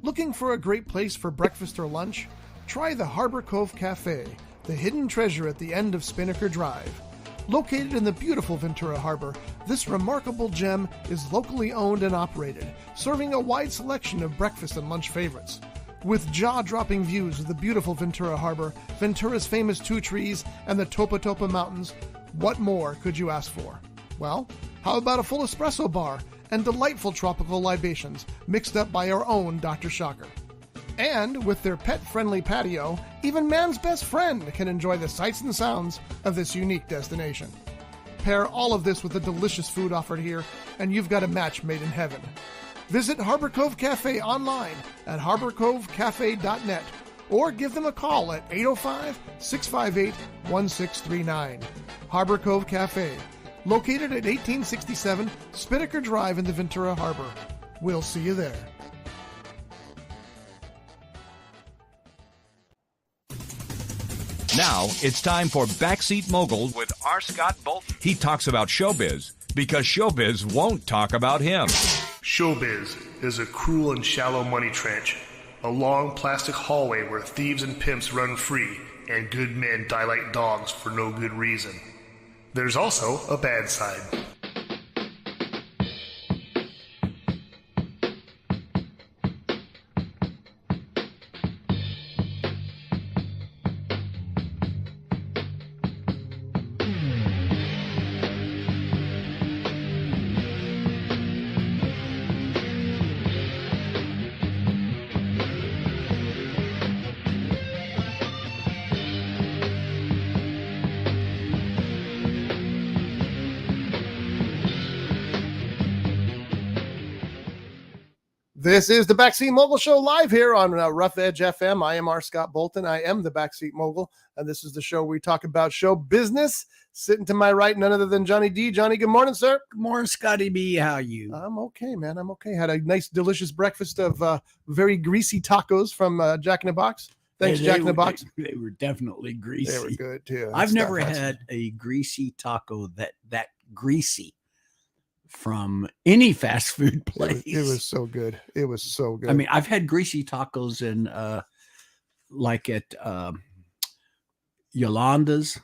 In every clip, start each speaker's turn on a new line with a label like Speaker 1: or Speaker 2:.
Speaker 1: Looking for a great place for breakfast or lunch? Try the Harbor Cove Cafe, the hidden treasure at the end of Spinnaker Drive. Located in the beautiful Ventura Harbor, this remarkable gem is locally owned and operated, serving a wide selection of breakfast and lunch favorites. With jaw-dropping views of the beautiful Ventura Harbor, Ventura's famous Two Trees, and the Topa Topa Mountains, what more could you ask for? Well, how about a full espresso bar and delightful tropical libations mixed up by our own Dr. Shocker? And with their pet-friendly patio, even man's best friend can enjoy the sights and sounds of this unique destination. Pair all of this with the delicious food offered here, and you've got a match made in heaven. Visit Harbor Cove Cafe online at harborcovecafe.net or give them a call at 805-658-1639. Harbor Cove Cafe, located at 1867 Spinnaker Drive in the Ventura Harbor. We'll see you there.
Speaker 2: Now it's time for Backseat Mogul with R. Scott Bolton. He talks about showbiz because showbiz won't talk about him.
Speaker 3: Showbiz is a cruel and shallow money trench, a long plastic hallway where thieves and pimps run free and good men die like dogs for no good reason. There's also a bad side.
Speaker 1: This is the Backseat Mogul Show live here on Rough Edge FM. I am R. Scott Bolton. I am the Backseat Mogul, and this is the show where we talk about show business. Sitting to my right, none other than Johnny D. Johnny, good morning, sir.
Speaker 4: Good morning, Scotty B. How are you?
Speaker 1: I'm okay, man. I'm okay. Had a nice, delicious breakfast of very greasy tacos from Jack in the Box. Thanks, Jack in the Box.
Speaker 4: They were definitely greasy.
Speaker 1: They were good, too.
Speaker 4: I've never had a greasy taco that greasy from any fast food place.
Speaker 1: It was so good. It was so good.
Speaker 4: I mean, I've had greasy tacos in like at Yolanda's.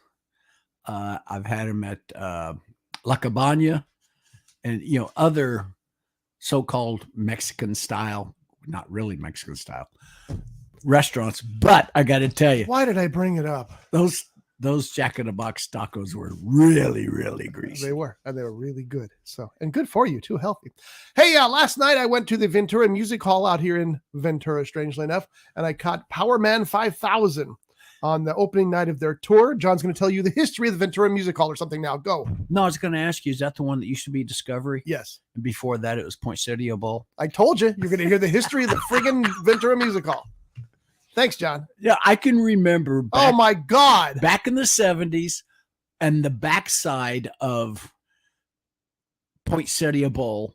Speaker 4: I've had them at La Cabana and, other so-called Mexican style, not really Mexican style restaurants. But I got to tell you,
Speaker 1: why did I bring it up?
Speaker 4: Those Jack in the Box tacos were really, really greasy.
Speaker 1: They were, and they were really good. And good for you too, healthy. Hey, last night I went to the Ventura Music Hall out here in Ventura, strangely enough, and I caught Powerman 5000 on the opening night of their tour. John's going to tell you the history of the Ventura Music Hall or something now. Go.
Speaker 4: No, I was going to ask you, is that the one that used to be Discovery?
Speaker 1: Yes.
Speaker 4: And before that, it was Poinsettia Bowl?
Speaker 1: I told you, you're going to hear the history of the friggin' Ventura Music Hall. Thanks, John.
Speaker 4: Yeah, I can remember.
Speaker 1: Oh my God!
Speaker 4: Back in the 70s, and the backside of Poinsettia Bowl,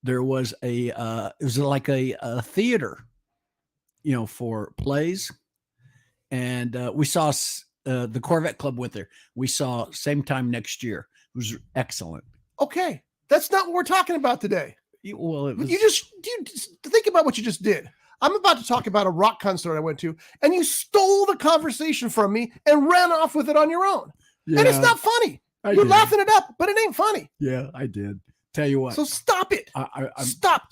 Speaker 4: there was it was like a theater, for plays, and we saw the Corvette Club with her. We saw same time next year. It was excellent.
Speaker 1: Okay, that's not what we're talking about today.
Speaker 4: Well,
Speaker 1: you just think about what you just did. I'm about to talk about a rock concert I went to, and you stole the conversation from me and ran off with it on your own. Yeah, and it's not funny. You're laughing it up, but it ain't funny.
Speaker 4: Yeah, I did. Tell you what.
Speaker 1: So stop it. Stop.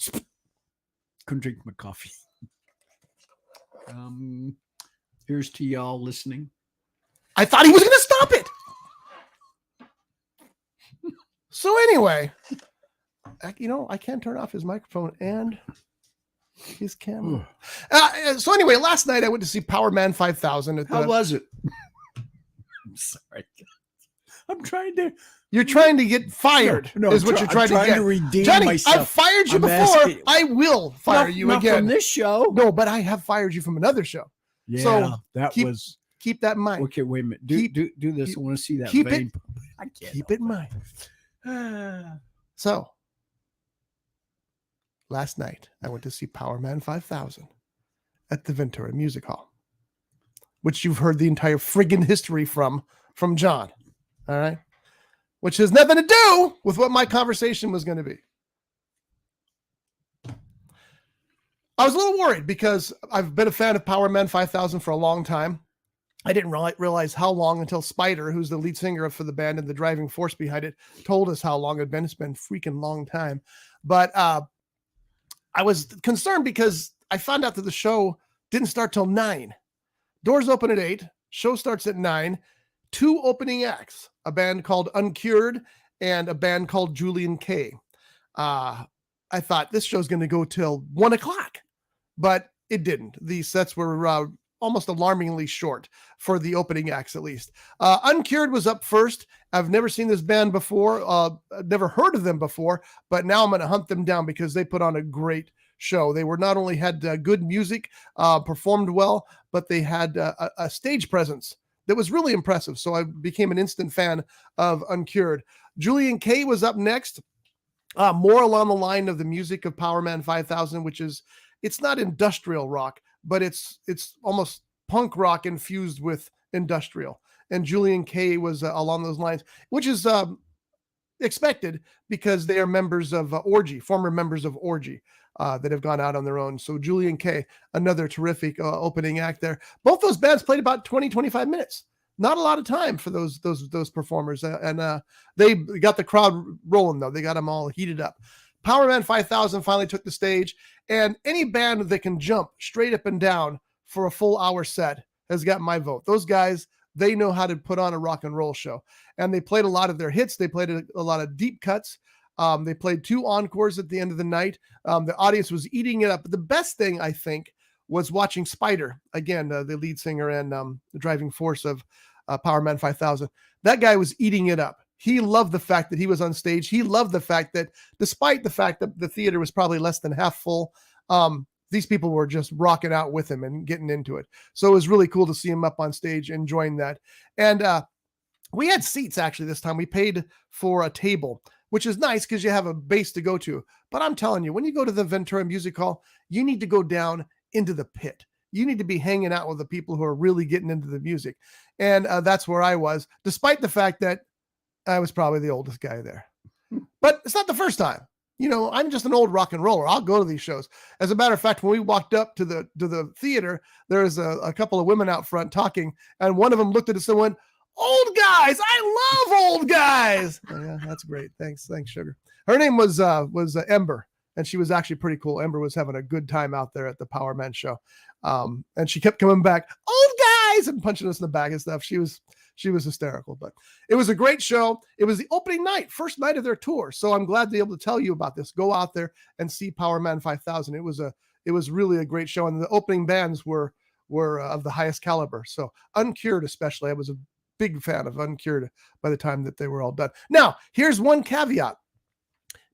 Speaker 4: Couldn't drink my coffee. Here's to y'all listening.
Speaker 1: I thought he was going to stop it. So anyway, I can't turn off his microphone and his camera. So anyway, last night I went to see Powerman 5000.
Speaker 4: How was it? I'm sorry. I'm trying to.
Speaker 1: You're trying to get fired. No,
Speaker 4: is
Speaker 1: what you're trying to get.
Speaker 4: To redeem
Speaker 1: Johnny,
Speaker 4: myself.
Speaker 1: I've fired you before. I will fire you
Speaker 4: not
Speaker 1: again.
Speaker 4: From this show.
Speaker 1: No, but I have fired you from another show.
Speaker 4: Yeah,
Speaker 1: so keep that in mind.
Speaker 4: Okay, wait a minute. Do this. I want to see that.
Speaker 1: Keep
Speaker 4: vein.
Speaker 1: I can't keep it in mind. So last night I went to see Powerman 5000 at the Ventura Music Hall, which you've heard the entire friggin' history from John. All right. Which has nothing to do with what my conversation was going to be. I was a little worried because I've been a fan of Powerman 5000 for a long time. I didn't realize how long until Spider, who's the lead singer for the band and the driving force behind it, told us how long it had been. It's been a freaking long time. But I was concerned because I found out that the show didn't start till 9. Doors open at 8. Show starts at 9. 2 opening acts, a band called Uncured and a band called Julian K. I thought this show's going to go till 1 o'clock, but it didn't. The sets were almost alarmingly short for the opening acts, at least. Uncured was up first. I've never seen this band before. I've never heard of them before, but now I'm going to hunt them down because they put on a great show. They were not only had good music, performed well, but they had a stage presence that was really impressive. So I became an instant fan of Uncured. Julian K was up next. More along the line of the music of Powerman 5000, which is, it's not industrial rock, but it's almost punk rock infused with industrial. And Julian K was along those lines, which is expected because they are members of Orgy, former members of Orgy that have gone out on their own. So Julian K, another terrific opening act there. Both those bands played about 20, 25 minutes. Not a lot of time for those performers. And they got the crowd rolling, though. They got them all heated up. Powerman 5000 finally took the stage, and any band that can jump straight up and down for a full hour set has got my vote. Those guys, they know how to put on a rock and roll show, and they played a lot of their hits. They played a lot of deep cuts. They played 2 encores at the end of the night. The audience was eating it up. But the best thing, I think, was watching Spider, again, the lead singer and the driving force of Powerman 5000. That guy was eating it up. He loved the fact that he was on stage. He loved the fact that despite the fact that the theater was probably less than half full, these people were just rocking out with him and getting into it. So it was really cool to see him up on stage enjoying that. And we had seats actually this time. We paid for a table, which is nice because you have a base to go to. But I'm telling you, when you go to the Ventura Music Hall, you need to go down into the pit. You need to be hanging out with the people who are really getting into the music. And that's where I was, despite the fact that I was probably the oldest guy there. But it's not the first time. You know, I'm just an old rock and roller. I'll go to these shows. As a matter of fact, when we walked up to the theater, there was a couple of women out front talking, and one of them looked at us and went, "Old guys, I love old guys." Oh, yeah, that's great. Thanks, sugar. Her name was Ember, and she was actually pretty cool. Ember was having a good time out there at the Powerman show, and she kept coming back, "Old guys," and punching us in the back and stuff. She was hysterical, but it was a great show. It was the opening night, first night of their tour. So I'm glad to be able to tell you about this. Go out there and see Powerman 5000. It was really a great show. And the opening bands were of the highest caliber. So Uncured, especially, I was a big fan of Uncured by the time that they were all done. Now, here's one caveat.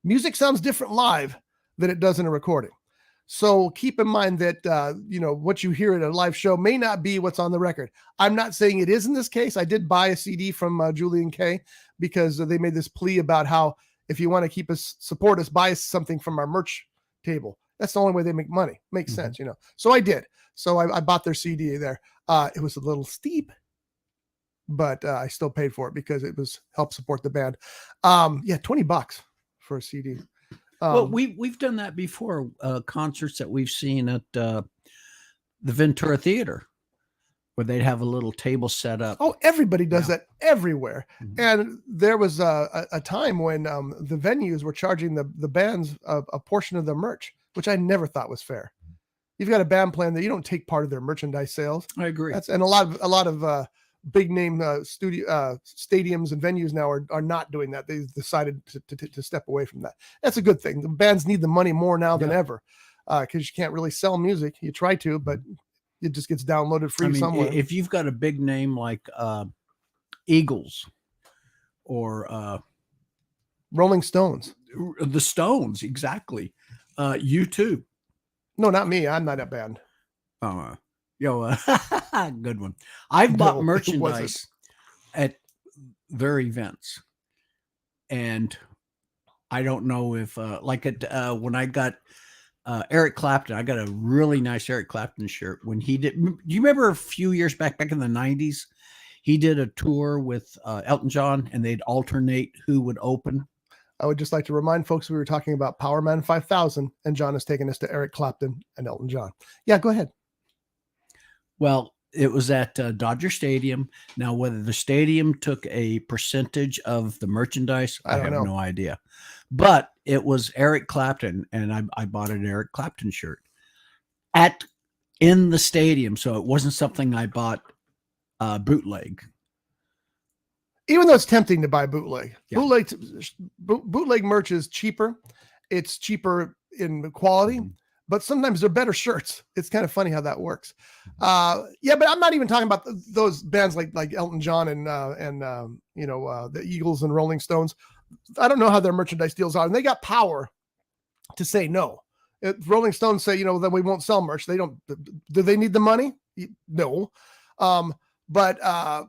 Speaker 1: Music sounds different live than it does in a recording. So keep in mind that, what you hear at a live show may not be what's on the record. I'm not saying it is in this case. I did buy a CD from Julian K because they made this plea about how if you want to support us, buy something from our merch table. That's the only way they make money. Makes sense, So I did. So I bought their CD there. It was a little steep, but I still paid for it because it was help support the band. $20 for a CD.
Speaker 4: Well, we've done that before. Concerts that we've seen at the Ventura Theater, where they'd have a little table set up.
Speaker 1: Oh, everybody does that everywhere. Mm-hmm. And there was a time when the venues were charging the bands a portion of their merch, which I never thought was fair. You've got a band playing that you don't take part of their merchandise sales.
Speaker 4: I agree.
Speaker 1: And a lot of big name stadiums and venues now are not doing that. They've decided to step away from that. That's a good thing. The bands need the money more now than ever because you can't really sell music. You try to, but it just gets downloaded free somewhere.
Speaker 4: If you've got a big name like Eagles or
Speaker 1: Rolling Stones,
Speaker 4: the Stones, exactly. U2.
Speaker 1: No, not me. I'm not a band.
Speaker 4: Good one. I've bought merchandise at their events, and I don't know if when I got Eric Clapton, I got a really nice Eric Clapton shirt when he did. Do you remember a few years back in the 90s, he did a tour with Elton John, and they'd alternate who would open.
Speaker 1: I would just like to remind folks we were talking about Powerman 5000, and John has taken us to Eric Clapton and Elton John. Yeah, go ahead.
Speaker 4: Well, it was at Dodger Stadium. Now, whether the stadium took a percentage of the merchandise, I have no idea. But it was Eric Clapton, and I bought an Eric Clapton shirt in the stadium. So it wasn't something I bought bootleg.
Speaker 1: Even though it's tempting to buy bootleg.
Speaker 4: Yeah.
Speaker 1: Bootleg merch is cheaper. It's cheaper in quality. But sometimes they're better shirts. It's kind of funny how that works. Yeah, but I'm not even talking about those bands like Elton John and the Eagles and Rolling Stones. I don't know how their merchandise deals are, and they got power to say no. If Rolling Stones say, that we won't sell merch. They don't. Do they need the money? No. But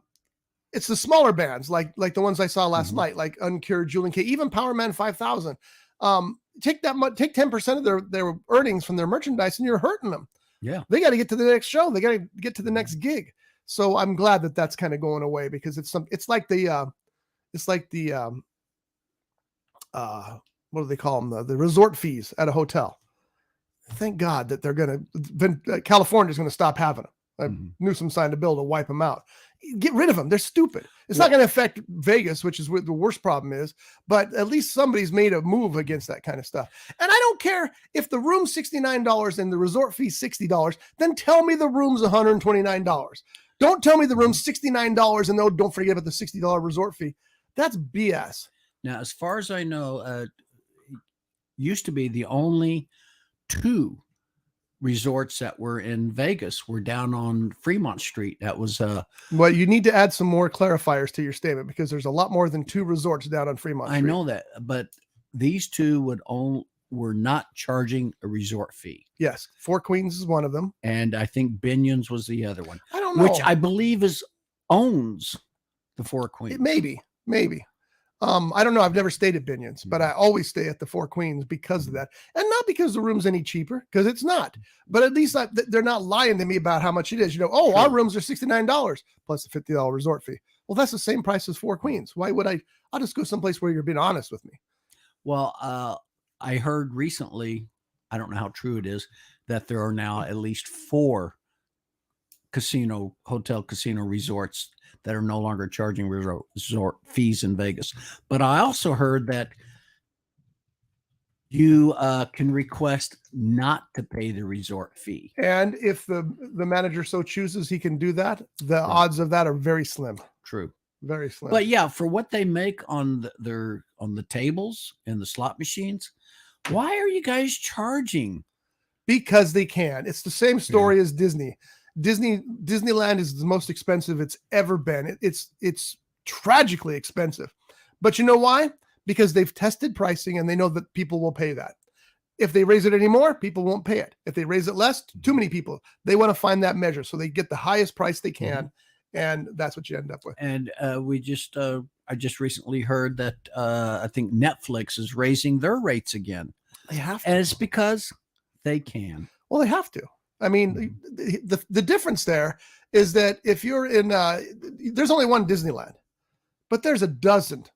Speaker 1: it's the smaller bands like the ones I saw last night, like Uncured, Julian K, even Powerman 5000. Take 10% of their earnings from their merchandise, and you're hurting them.
Speaker 4: Yeah,
Speaker 1: they got to get to the next show. They got to get to the next gig. So I'm glad that that's kind of going away, because it's like the what do they call them? The resort fees at a hotel. Thank God that California's going to stop having them. Newsom signed a bill to wipe them out. Get rid of them. They're stupid. It's not going to affect Vegas, which is where the worst problem is, but at least somebody's made a move against that kind of stuff. And I don't care if the room's $69 and the resort fee $60, then tell me the room's $129. Don't tell me the room's $69 and don't forget about the $60 resort fee. That's BS.
Speaker 4: Now, as far as I know, used to be the only 2 resorts that were in Vegas were down on Fremont Street. That was
Speaker 1: well, you need to add some more clarifiers to your statement, because there's a lot more than 2 resorts down on Fremont Street.
Speaker 4: I know that, but these 2 were not charging a resort fee.
Speaker 1: Yes, Four Queens is one of them,
Speaker 4: and I think Binion's was the other one.
Speaker 1: I don't know,
Speaker 4: which I believe owns the Four Queens.
Speaker 1: Maybe. I don't know. I've never stayed at Binion's, but I always stay at the Four Queens because of that. And not because the room's any cheaper, because it's not. But at least they're not lying to me about how much it is. Our rooms are $69 plus the $50 resort fee. Well, that's the same price as Four Queens. Why would I'll just go someplace where you're being honest with me.
Speaker 4: Well, I heard recently, I don't know how true it is, that there are now at least 4 hotel casino resorts that are no longer charging resort fees in Vegas. But I also heard that you can request not to pay the resort fee.
Speaker 1: And if the manager so chooses, he can do that. The odds of that are very slim.
Speaker 4: True.
Speaker 1: Very slim.
Speaker 4: But yeah, for what they make on the tables and the slot machines, why are you guys charging?
Speaker 1: Because they can. It's the same story as Disney. Disneyland is the most expensive it's ever been. It's tragically expensive. But you know why? Because they've tested pricing and they know that people will pay that. If they raise it anymore, people won't pay it. If they raise it less, too many people. They want to find that measure, so they get the highest price they can, and that's what you end up with.
Speaker 4: And I just recently heard that I think Netflix is raising their rates again.
Speaker 1: They have to.
Speaker 4: And it's because they can.
Speaker 1: Well, they have to. I mean, the difference there is that if you're in, there's only one Disneyland, but there's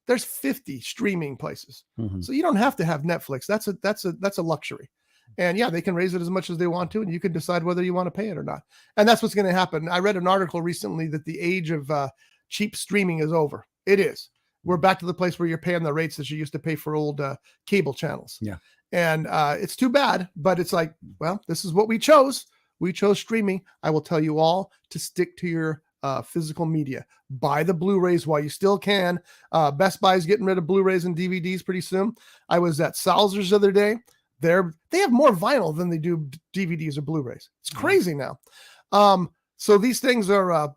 Speaker 1: there's 50 streaming places. So you don't have to have Netflix. That's a luxury. And yeah, they can raise it as much as they want to, and you can decide whether you want to pay it or not. And that's what's going to happen. I read an article recently that the age of cheap streaming is over. It is. We're back to the place where you're paying the rates that you used to pay for old cable channels.
Speaker 4: Yeah.
Speaker 1: And it's too bad, but it's like, well, this is what we chose. We chose streaming. I will tell you all to stick to your physical media. Buy the Blu-rays while you still can. Best Buy is getting rid of Blu-rays and DVDs pretty soon. I was at Salzer's the other day. They have more vinyl than they do DVDs or Blu-rays. It's crazy now. So these things are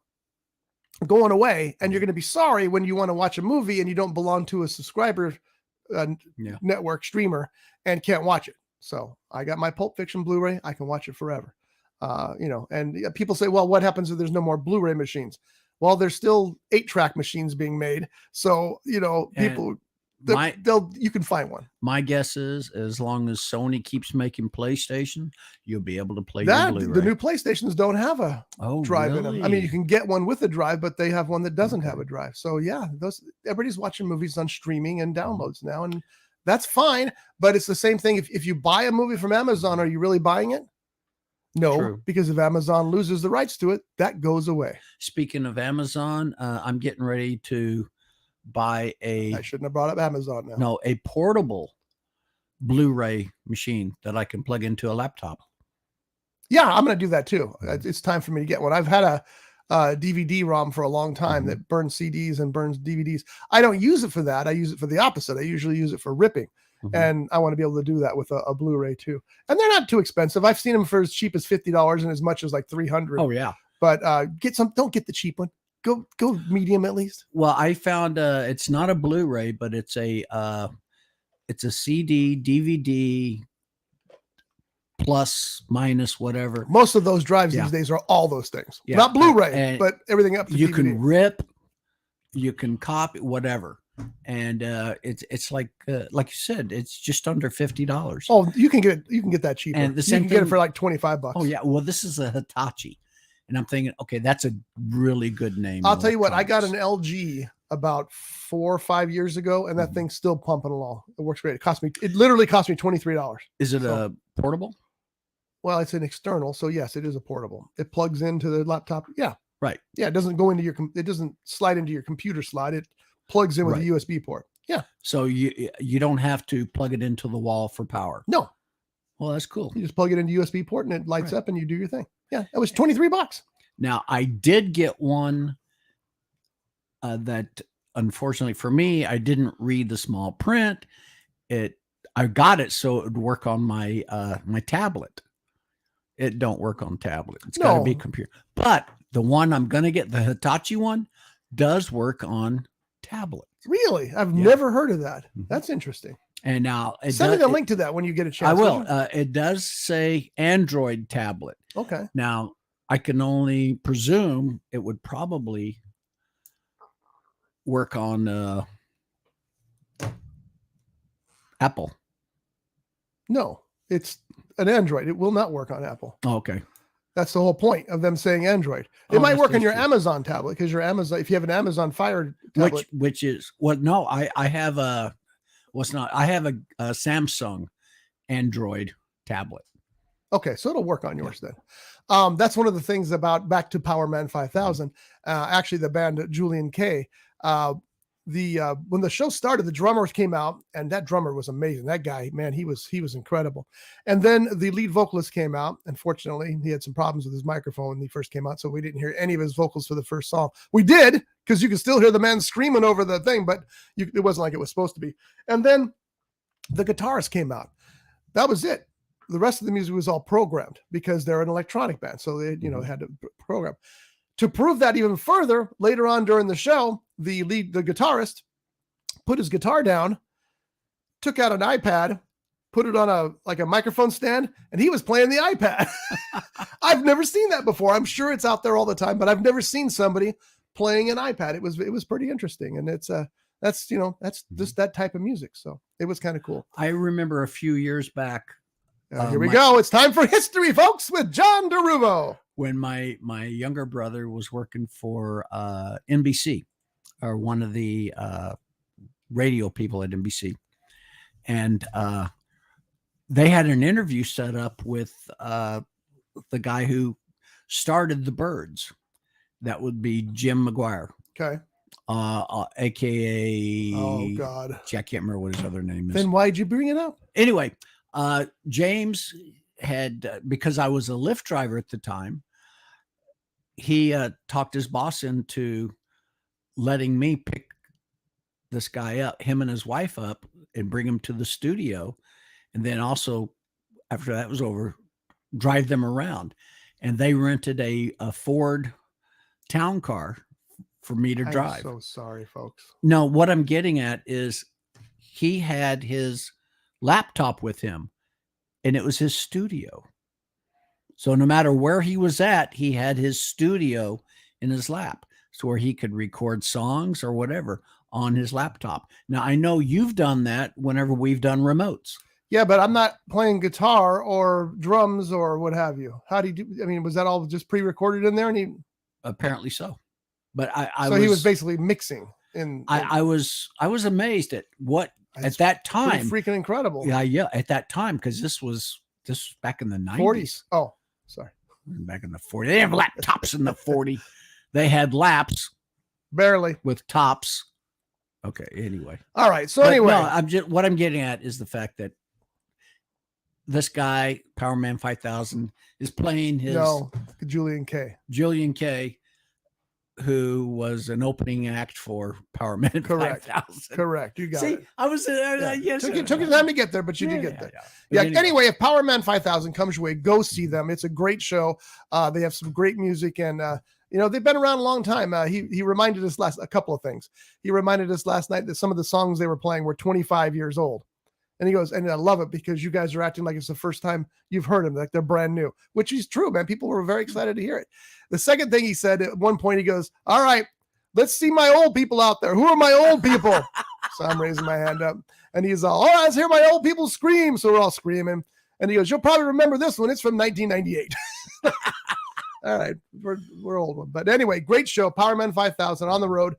Speaker 1: going away, and you're going to be sorry when you want to watch a movie and you don't belong to a subscriber network streamer and can't watch it. So I got my Pulp Fiction Blu-ray. I can watch it forever. And people say, well, what happens if there's no more Blu-ray machines? Well, there's still 8-track machines being made. So, people, you can find one.
Speaker 4: My guess is, as long as Sony keeps making PlayStation, you'll be able to play your Blu-ray.
Speaker 1: The new PlayStations don't have a drive in them. I mean, you can get one with a drive, but they have one that doesn't have a drive. So yeah, everybody's watching movies on streaming and downloads now. And That's fine, but it's the same thing. If you buy a movie from Amazon, are you really buying it? No,
Speaker 4: True.
Speaker 1: because if Amazon loses the rights to it, that goes away.
Speaker 4: Speaking of Amazon, I'm getting ready to buy
Speaker 1: I shouldn't have brought up Amazon now.
Speaker 4: No, a portable Blu-ray machine that I can plug into a laptop.
Speaker 1: Yeah, I'm going to do that too. It's time for me to get one. I've had a DVD-ROM for a long time that burns CDs and burns DVDs. I don't use it for that. I use it for the opposite. I usually use it for ripping. And I want to be able to do that with a Blu-ray too. And they're not too expensive. I've seen them for as cheap as $50 and as much as like $300.
Speaker 4: Oh yeah.
Speaker 1: But don't get the cheap one. Go medium at least.
Speaker 4: Well, I found it's not a Blu-ray, but it's a CD, DVD, plus, minus, whatever.
Speaker 1: Most of those drives these days are all those things.
Speaker 4: Yeah.
Speaker 1: Not Blu-ray, but everything up to
Speaker 4: you
Speaker 1: DVD.
Speaker 4: Can rip, you can copy, whatever. And it's like you said, it's just under $50.
Speaker 1: Oh, you can get that cheaper.
Speaker 4: And the same
Speaker 1: you can get it for like $25.
Speaker 4: Oh yeah. Well, this is a Hitachi. And I'm thinking, okay, that's a really good name.
Speaker 1: I'll tell you what, I got an LG about 4 or 5 years ago, and that thing's still pumping along. It works great. It literally cost me $23.
Speaker 4: Is it a portable?
Speaker 1: Well, it's an external, so yes, it is a portable. It plugs into the laptop. Yeah.
Speaker 4: Right.
Speaker 1: Yeah, it doesn't go into it doesn't slide into your computer slot. It plugs in with a USB port. Yeah.
Speaker 4: So you don't have to plug it into the wall for power.
Speaker 1: No.
Speaker 4: Well, that's cool.
Speaker 1: You just plug it into USB port and it lights up and you do your thing. Yeah, it was $23.
Speaker 4: Now, I did get one that, unfortunately for me, I didn't read the small print. I got it so it would work on my my tablet. It don't work on tablet. It's got to be computer. But the one I'm going to get, the Hitachi one, does work on tablet.
Speaker 1: Really? I've never heard of that. That's interesting.
Speaker 4: And now
Speaker 1: send me the link to that when you get a chance.
Speaker 4: I will. It does say Android tablet.
Speaker 1: Okay.
Speaker 4: Now I can only presume it would probably work on Apple.
Speaker 1: No, it's an Android. It will not work on Apple.
Speaker 4: Oh, okay.
Speaker 1: That's the whole point of them saying Android. It might work on your Amazon tablet because your Amazon, if you have an Amazon Fire tablet,
Speaker 4: which is what? No, I have a. What's not? I have a Samsung Android tablet.
Speaker 1: Okay, so it'll work on yours then. That's one of the things about back to Powerman 5000. Actually, the band Julian K. When the show started, the drummer came out, and that drummer was amazing. That guy, man, he was incredible. And then the lead vocalist came out. Unfortunately, he had some problems with his microphone when he first came out, so we didn't hear any of his vocals for the first song. We did, because you could still hear the man screaming over the thing, but it wasn't like it was supposed to be. And then the guitarist came out. That was it. The rest of the music was all programmed because they're an electronic band, so they had to program. To prove that even further, later on during the show, the guitarist put his guitar down, took out an iPad, put it on a microphone stand, and he was playing the iPad. I've never seen that before. I'm sure it's out there all the time, but I've never seen somebody playing an iPad. It was pretty interesting, and that's just that type of music. So it was kind of cool.
Speaker 4: I remember a few years back.
Speaker 1: Here we go. It's time for history, folks, with John DeRuvo.
Speaker 4: When my younger brother was working for NBC, or one of the radio people at NBC, and they had an interview set up with the guy who started the Byrds. That would be Jim McGuire.
Speaker 1: Okay.
Speaker 4: AKA.
Speaker 1: Oh God.
Speaker 4: I can't remember what his other name is.
Speaker 1: Then why'd you bring it up?
Speaker 4: Anyway, James had, because I was a Lyft driver at the time, he talked his boss into letting me pick this guy up, him and his wife up, and bring him to the studio. And then also, after that was over, drive them around. And they rented a Ford town car for me to drive.
Speaker 1: I'm so sorry, folks.
Speaker 4: No, what I'm getting at is he had his laptop with him, and it was his studio. So no matter where he was at, he had his studio in his lap, so where he could record songs or whatever on his laptop. Now, I know you've done that whenever we've done remotes.
Speaker 1: Yeah, but I'm not playing guitar or drums or what have you. How do you do? I mean, was that all just pre-recorded in there? And
Speaker 4: Apparently so. But
Speaker 1: he was basically mixing.
Speaker 4: I was amazed at what at that time,
Speaker 1: freaking incredible.
Speaker 4: Yeah. At that time, because this was back in the 90s.
Speaker 1: 40s. Oh, sorry.
Speaker 4: Back in the 40s. They didn't have laptops in the 40s. They had laps.
Speaker 1: Barely.
Speaker 4: With tops. Okay, anyway.
Speaker 1: All right, so anyway.
Speaker 4: No, what I'm getting at is the fact that this guy, Powerman 5000, is playing his...
Speaker 1: No, Julian K,
Speaker 4: who was an opening act for Powerman 5000.
Speaker 1: Correct. You got it.
Speaker 4: I was... yes.
Speaker 1: Took you time to get there, but you did get there.
Speaker 4: Yeah.
Speaker 1: Anyway, if Powerman 5000 comes your way, go see them. It's a great show. They have some great music, and they've been around a long time. He reminded us a couple of things. He reminded us last night that some of the songs they were playing were 25 years old. And he goes, and I love it because you guys are acting like it's the first time you've heard them, like they're brand new, which is true, man. People were very excited to hear it. The second thing he said at one point, he goes, all right, let's see my old people out there. Who are my old people? So I'm raising my hand up. And he's all right, let's hear my old people scream. So we're all screaming. And he goes, you'll probably remember this one. It's from 1998. All right, we're old one. But anyway, great show. Powerman 5000 on the road.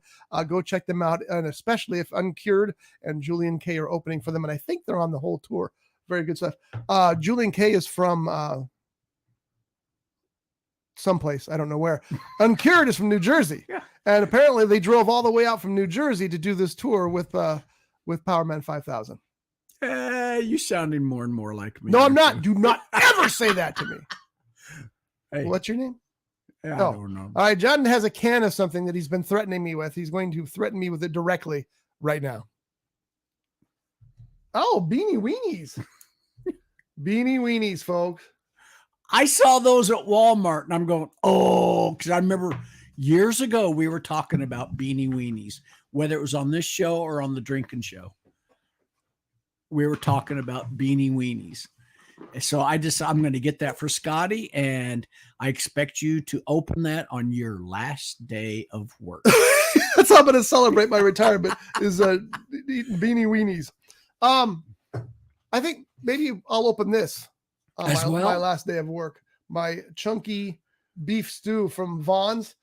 Speaker 1: Go check them out. And especially if Uncured and Julian K are opening for them. And I think they're on the whole tour. Very good stuff. Julian K is from someplace. I don't know where. Uncured is from New Jersey.
Speaker 4: Yeah.
Speaker 1: And apparently they drove all the way out from New Jersey to do this tour with Powerman 5000.
Speaker 4: You sounding more and more like me.
Speaker 1: No, I'm not. Do not ever say that to me.
Speaker 4: Hey.
Speaker 1: What's your name?
Speaker 4: I don't know.
Speaker 1: All right, John has a can of something that he's been threatening me with. He's going to threaten me with it directly right now. Oh, Beanie Weenies. Beanie Weenies, folks.
Speaker 4: I saw those at Walmart and I'm going, because I remember years ago we were talking about Beanie Weenies, whether it was on this show or on the drinking show. We were talking about Beanie Weenies. So I'm going to get that for Scotty, and I expect you to open that on your last day of work.
Speaker 1: That's how I'm going to celebrate my retirement is eating Beanie Weenies. I think maybe I'll open this on my last day of work. My chunky beef stew from Vaughn's.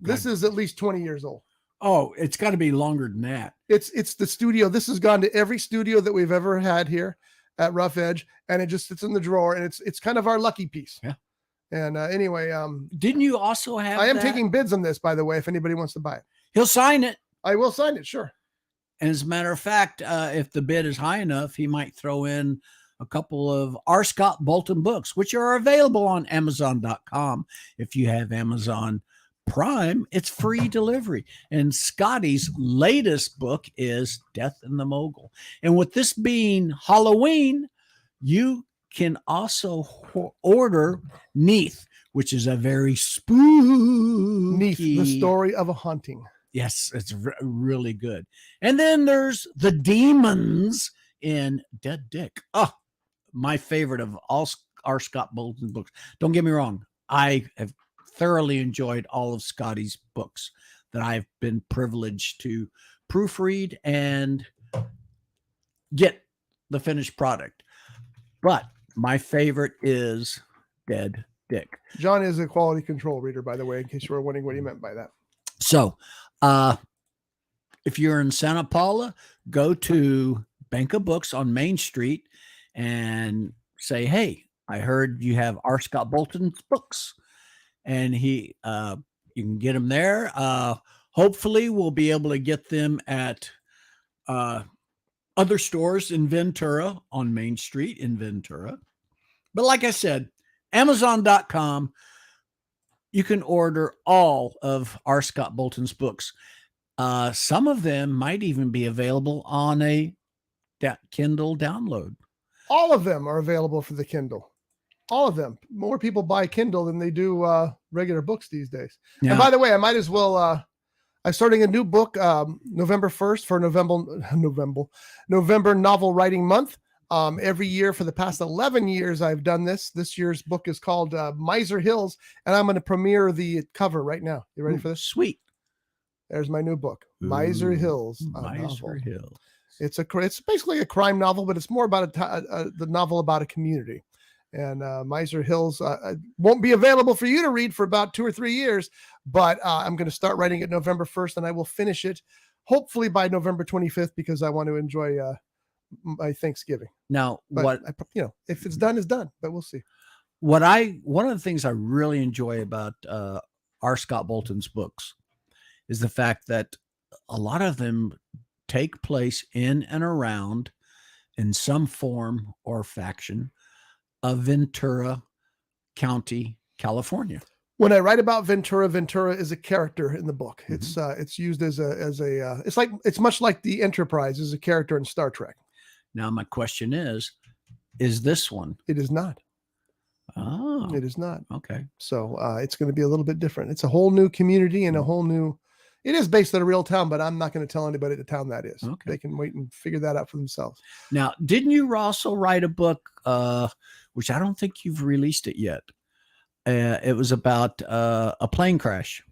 Speaker 1: This is at least 20 years old.
Speaker 4: Oh, it's got to be longer than that.
Speaker 1: It's the studio. This has gone to every studio that we've ever had here at Rough Edge, and it just sits in the drawer, and it's kind of our lucky piece.
Speaker 4: Yeah.
Speaker 1: And anyway,
Speaker 4: didn't you also have?
Speaker 1: I am taking bids on this, by the way, if anybody wants to buy it.
Speaker 4: He'll sign it.
Speaker 1: I will sign it, sure.
Speaker 4: And as a matter of fact, if the bid is high enough, he might throw in a couple of R. Scott Bolton books, which are available on Amazon.com. If you have Amazon Prime, it's free delivery. And Scotty's latest book is Death in the Mogul. And with this being Halloween, you can also order Neath, which is a very spooky...
Speaker 1: Neath, the story of a haunting.
Speaker 4: Yes, it's really good. And then there's The Demons in Dead Dick. Oh, my favorite of all R. Scott Bolton books. Don't get me wrong. I have thoroughly enjoyed all of Scotty's books that I've been privileged to proofread and get the finished product. But my favorite is Dead Dick.
Speaker 1: John is a quality control reader, by the way, in case you were wondering what he meant by that.
Speaker 4: So if you're in Santa Paula, go to Bank of Books on Main Street and say, hey, I heard you have R. Scott Bolton's books. And you can get them there. Hopefully we'll be able to get them at other stores in Ventura, on Main Street in Ventura. But like I said, Amazon.com, you can order all of R. Scott Bolton's books. Some of them might even be available on a Kindle download.
Speaker 1: All of them are available for the Kindle. All of them. More people buy Kindle than they do regular books these days. Yeah. And by the way, I might as well, I'm starting a new book November 1st for November Novel Writing Month. Every year for the past 11 years, I've done this. This year's book is called Miser Hills, and I'm going to premiere the cover right now. You ready for this?
Speaker 4: Sweet.
Speaker 1: There's my new book, Miser Hills.
Speaker 4: Miser Hills.
Speaker 1: It's basically a crime novel, but it's more about the novel about a community. And Miser Hills won't be available for you to read for about 2 or 3 years, but I'm going to start writing it November 1st, and I will finish it hopefully by November 25th, because I want to enjoy my Thanksgiving.
Speaker 4: Now,
Speaker 1: but if it's done, it's done, but we'll see.
Speaker 4: One of the things I really enjoy about R. Scott Bolton's books is the fact that a lot of them take place in and around, in some form or faction, of Ventura County, California.
Speaker 1: When I write about Ventura, Ventura is a character in the book. It's used as it's much like the Enterprise is a character in Star Trek.
Speaker 4: Now my question is this one?
Speaker 1: It is not.
Speaker 4: Oh,
Speaker 1: it is not.
Speaker 4: Okay.
Speaker 1: So it's going to be a little bit different. It's a whole new community and a whole new. It is based on a real town, but I'm not going to tell anybody the town that is.
Speaker 4: Okay.
Speaker 1: They can wait and figure that out for themselves.
Speaker 4: Now, didn't you also write a book, which I don't think you've released it yet? It was about a plane crash.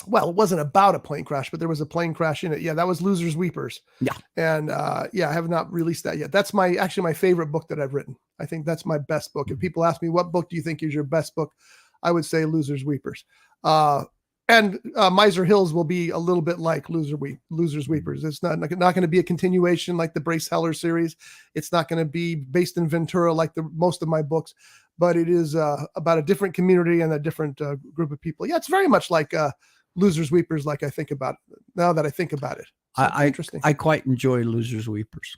Speaker 1: Well, it wasn't about a plane crash, but there was a plane crash in it. Yeah, that was Losers Weepers.
Speaker 4: Yeah.
Speaker 1: And I have not released that yet. That's actually my favorite book that I've written. I think that's my best book. If people ask me, what book do you think is your best book? I would say Losers Weepers. And Miser Hills will be a little bit like Losers Weepers. It's not going to be a continuation like the Brace Heller series. It's not going to be based in Ventura like most of my books, but it is about a different community and a different group of people. Yeah, it's very much like Losers Weepers, like I think about it. Now that I think about it. Interesting.
Speaker 4: I quite enjoy Losers Weepers.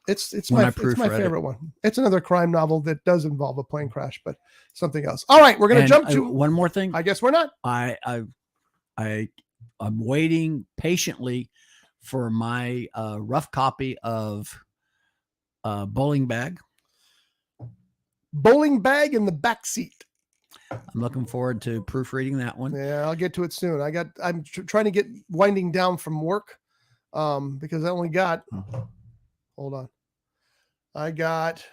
Speaker 1: It's my favorite one. It's another crime novel that does involve a plane crash, but something else. All right, we're going to jump to
Speaker 4: one more thing.
Speaker 1: I guess we're not.
Speaker 4: I'm waiting patiently for my rough copy of Bowling Bag.
Speaker 1: Bowling Bag in the Backseat.
Speaker 4: I'm looking forward to proofreading that one.
Speaker 1: Yeah, I'll get to it soon. I'm trying to get winding down from work because I only got. Hold on. I got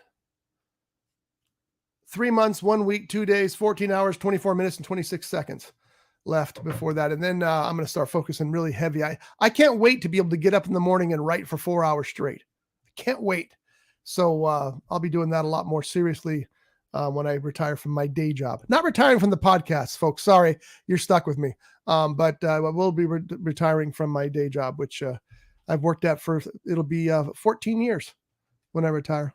Speaker 1: 3 months, 1 week, 2 days, 14 hours, 24 minutes, and 26 seconds left before that. And then I'm going to start focusing really heavy. I can't wait to be able to get up in the morning and write for 4 hours straight. I can't wait. So I'll be doing that a lot more seriously when I retire from my day job. Not retiring from the podcast, folks. Sorry, you're stuck with me. But I will be retiring from my day job, which I've worked at it'll be 14 years when I retire.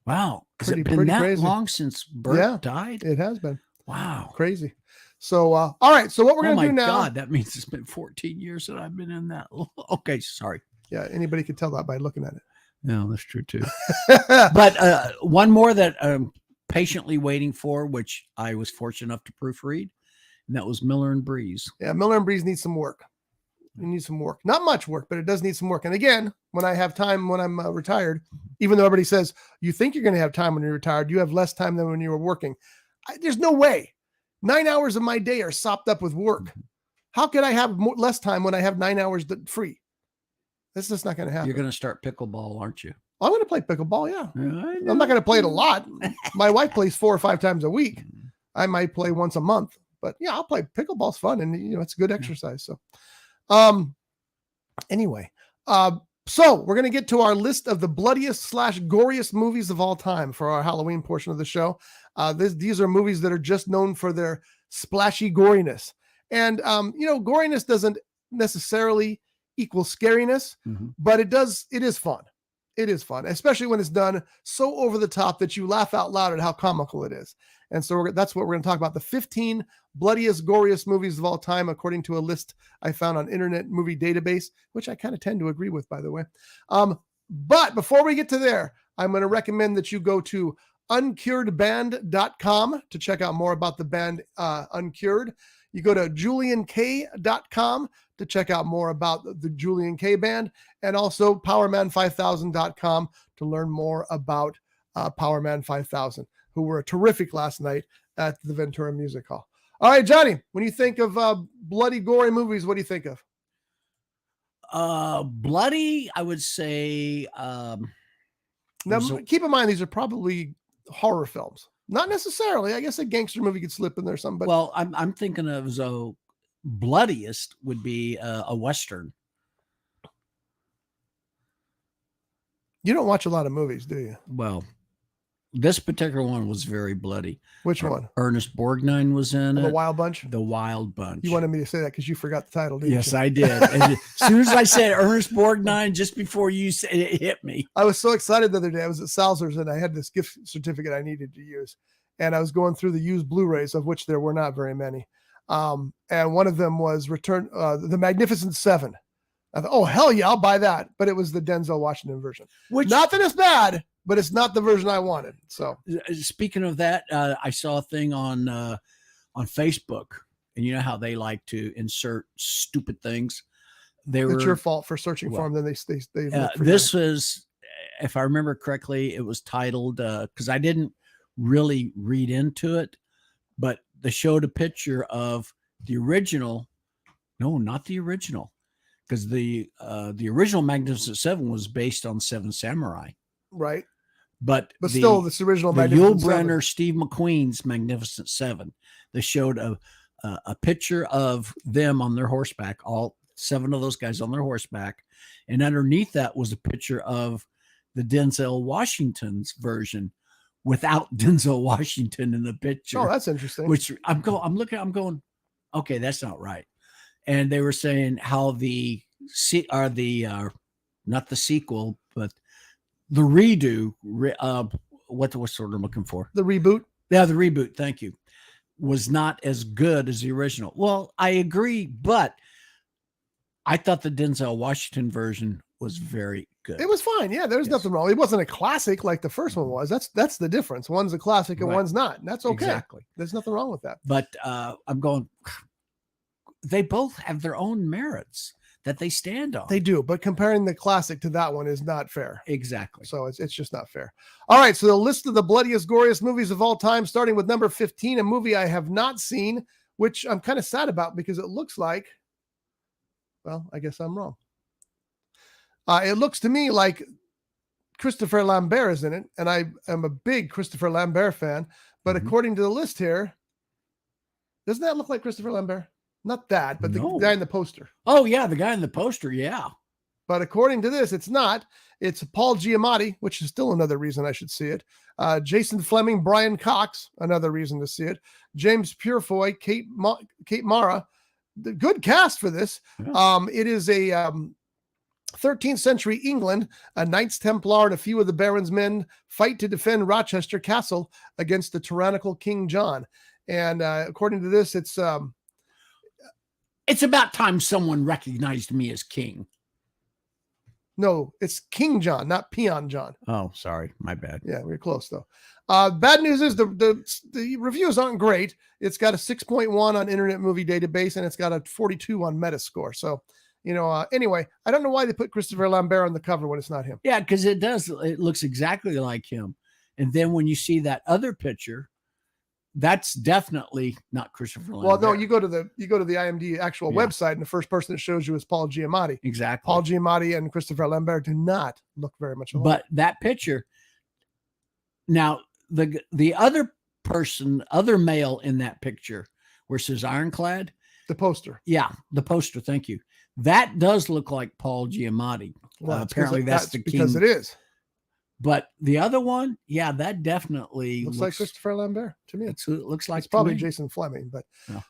Speaker 4: Wow. Has it been that
Speaker 1: crazy.
Speaker 4: Long since Bert died?
Speaker 1: It has been.
Speaker 4: Wow.
Speaker 1: Crazy. So, all right. So what we're going to do now.
Speaker 4: Oh my God. That means it's been 14 years that I've been in that. Okay. Sorry.
Speaker 1: Yeah. Anybody could tell that by looking at it.
Speaker 4: No, that's true too. But one more that I'm patiently waiting for, which I was fortunate enough to proofread, and that was Miller and Breeze.
Speaker 1: Yeah. Miller and Breeze needs some work. It needs some work. Not much work, but it does need some work. And again, when I have time, when I'm retired, even though everybody says you think you're going to have time when you're retired, you have less time than when you were working. There's no way. 9 hours of my day are sopped up with work. How could I have less time when I have 9 hours free? That's just not going to happen.
Speaker 4: You're going to start pickleball, aren't you?
Speaker 1: I'm going to play pickleball. Yeah. I'm not going to play it a lot. My wife plays 4 or 5 times a week. I might play once a month, but yeah, I'll play. Pickleball's fun. And it's a good exercise. So, anyway, so we're going to get to our list of the bloodiest / goriest movies of all time for our Halloween portion of the show. These are movies that are just known for their splashy goriness. And, goriness doesn't necessarily equal scariness, but it is fun. It is fun, especially when it's done so over the top that you laugh out loud at how comical it is. And so that's what we're going to talk about. The 15 bloodiest, goriest movies of all time, according to a list I found on Internet Movie Database, which I kind of tend to agree with, by the way. But before we get to there, I'm going to recommend that you go to uncuredband.com to check out more about the band Uncured. You go to juliank.com to check out more about the Julian K Band, and also powerman5000.com to learn more about Powerman 5000, who were terrific last night at the Ventura Music Hall. All right, Johnny, when you think of bloody, gory movies, what do you think of?
Speaker 4: Bloody, I would say.
Speaker 1: Now, keep in mind, these are probably horror films. Not necessarily. I guess a gangster movie could slip in there some. But
Speaker 4: well, I'm thinking of bloodiest would be a Western.
Speaker 1: You don't watch a lot of movies, do you?
Speaker 4: Well, This particular one was very bloody.
Speaker 1: Which one?
Speaker 4: Ernest Borgnine was in it.
Speaker 1: The Wild Bunch?
Speaker 4: The Wild Bunch.
Speaker 1: You wanted me to say that because you forgot the title, didn't
Speaker 4: Yes,
Speaker 1: you?
Speaker 4: I did. And as soon as I said Ernest Borgnine, just before you said it, it hit me.
Speaker 1: I was so excited the other day. I was at Salzer's and I had this gift certificate I needed to use. And I was going through the used Blu-rays, of which there were not very many. And one of them was The Magnificent Seven. I thought, oh, hell yeah, I'll buy that. But it was the Denzel Washington version. Which, not that it's bad, but it's not the version I wanted. So
Speaker 4: speaking of that, I saw a thing on Facebook, and you know how they like to insert stupid things.
Speaker 1: It's your fault for searching for them. Then they
Speaker 4: this was, if I remember correctly, it was titled because I didn't really read into it, but they showed a picture of the original. No, not the original. Because the original Magnificent Seven was based on Seven Samurai,
Speaker 1: right?
Speaker 4: But
Speaker 1: still, this original
Speaker 4: the
Speaker 1: Magnificent
Speaker 4: Yul Brynner, Steve McQueen's Magnificent Seven. They showed a picture of them on their horseback, all 7 of those guys on their horseback, and underneath that was a picture of the Denzel Washington's version without Denzel Washington in the picture.
Speaker 1: Oh, that's interesting.
Speaker 4: Which I'm going, okay, that's not right. And they were saying how not the sequel, but the redo, what sort I'm looking for?
Speaker 1: The reboot?
Speaker 4: Yeah, the reboot, thank you, was not as good as the original. Well, I agree, but I thought the Denzel Washington version was very good.
Speaker 1: It was fine. Yeah, there's nothing wrong. It wasn't a classic like the first one was. That's the difference. One's a classic and one's not. And that's okay.
Speaker 4: Exactly.
Speaker 1: There's nothing wrong with that.
Speaker 4: But I'm going... They both have their own merits that they stand on.
Speaker 1: They do, but comparing the classic to that one is not fair.
Speaker 4: Exactly.
Speaker 1: So it's just not fair. All right, so the list of the bloodiest, goriest movies of all time, starting with number 15, a movie I have not seen, which I'm kind of sad about because it looks like, well, I guess I'm wrong. It looks to me like Christopher Lambert is in it, and I am a big Christopher Lambert fan, but according to the list here, doesn't that look like Christopher Lambert? Not that, but the guy in the poster.
Speaker 4: Oh, yeah, the guy in the poster, yeah.
Speaker 1: But according to this, it's not. It's Paul Giamatti, which is still another reason I should see it. Jason Fleming, Brian Cox, another reason to see it. James Purefoy, Kate Mara. The good cast for this. Yeah. It is a 13th century England. A Knights Templar and a few of the Baron's men fight to defend Rochester Castle against the tyrannical King John. And according to this, it's
Speaker 4: about time someone recognized me as king.
Speaker 1: No, it's King John, not Peon John.
Speaker 4: Oh, sorry. My bad.
Speaker 1: Yeah, we're close, though. Bad news is the reviews aren't great. It's got a 6.1 on Internet Movie Database, and it's got a 42 on Metascore. So, anyway, I don't know why they put Christopher Lambert on the cover when it's not him.
Speaker 4: Yeah, because it does. It looks exactly like him. And then when you see that other picture, that's definitely not Christopher Lambert.
Speaker 1: Well, no, you go to the IMDb actual website, and the first person that shows you is Paul Giamatti.
Speaker 4: Exactly.
Speaker 1: Paul Giamatti and Christopher Lambert do not look very much alike.
Speaker 4: But that picture, now the other male in that picture, where it says Ironclad,
Speaker 1: the poster.
Speaker 4: Yeah, the poster. Thank you. That does look like Paul Giamatti.
Speaker 1: Well,
Speaker 4: apparently that's the king.
Speaker 1: Because it is.
Speaker 4: But the other one, yeah, that definitely
Speaker 1: looks like Christopher Lambert to me.
Speaker 4: It looks like
Speaker 1: it's probably Jason Fleming, but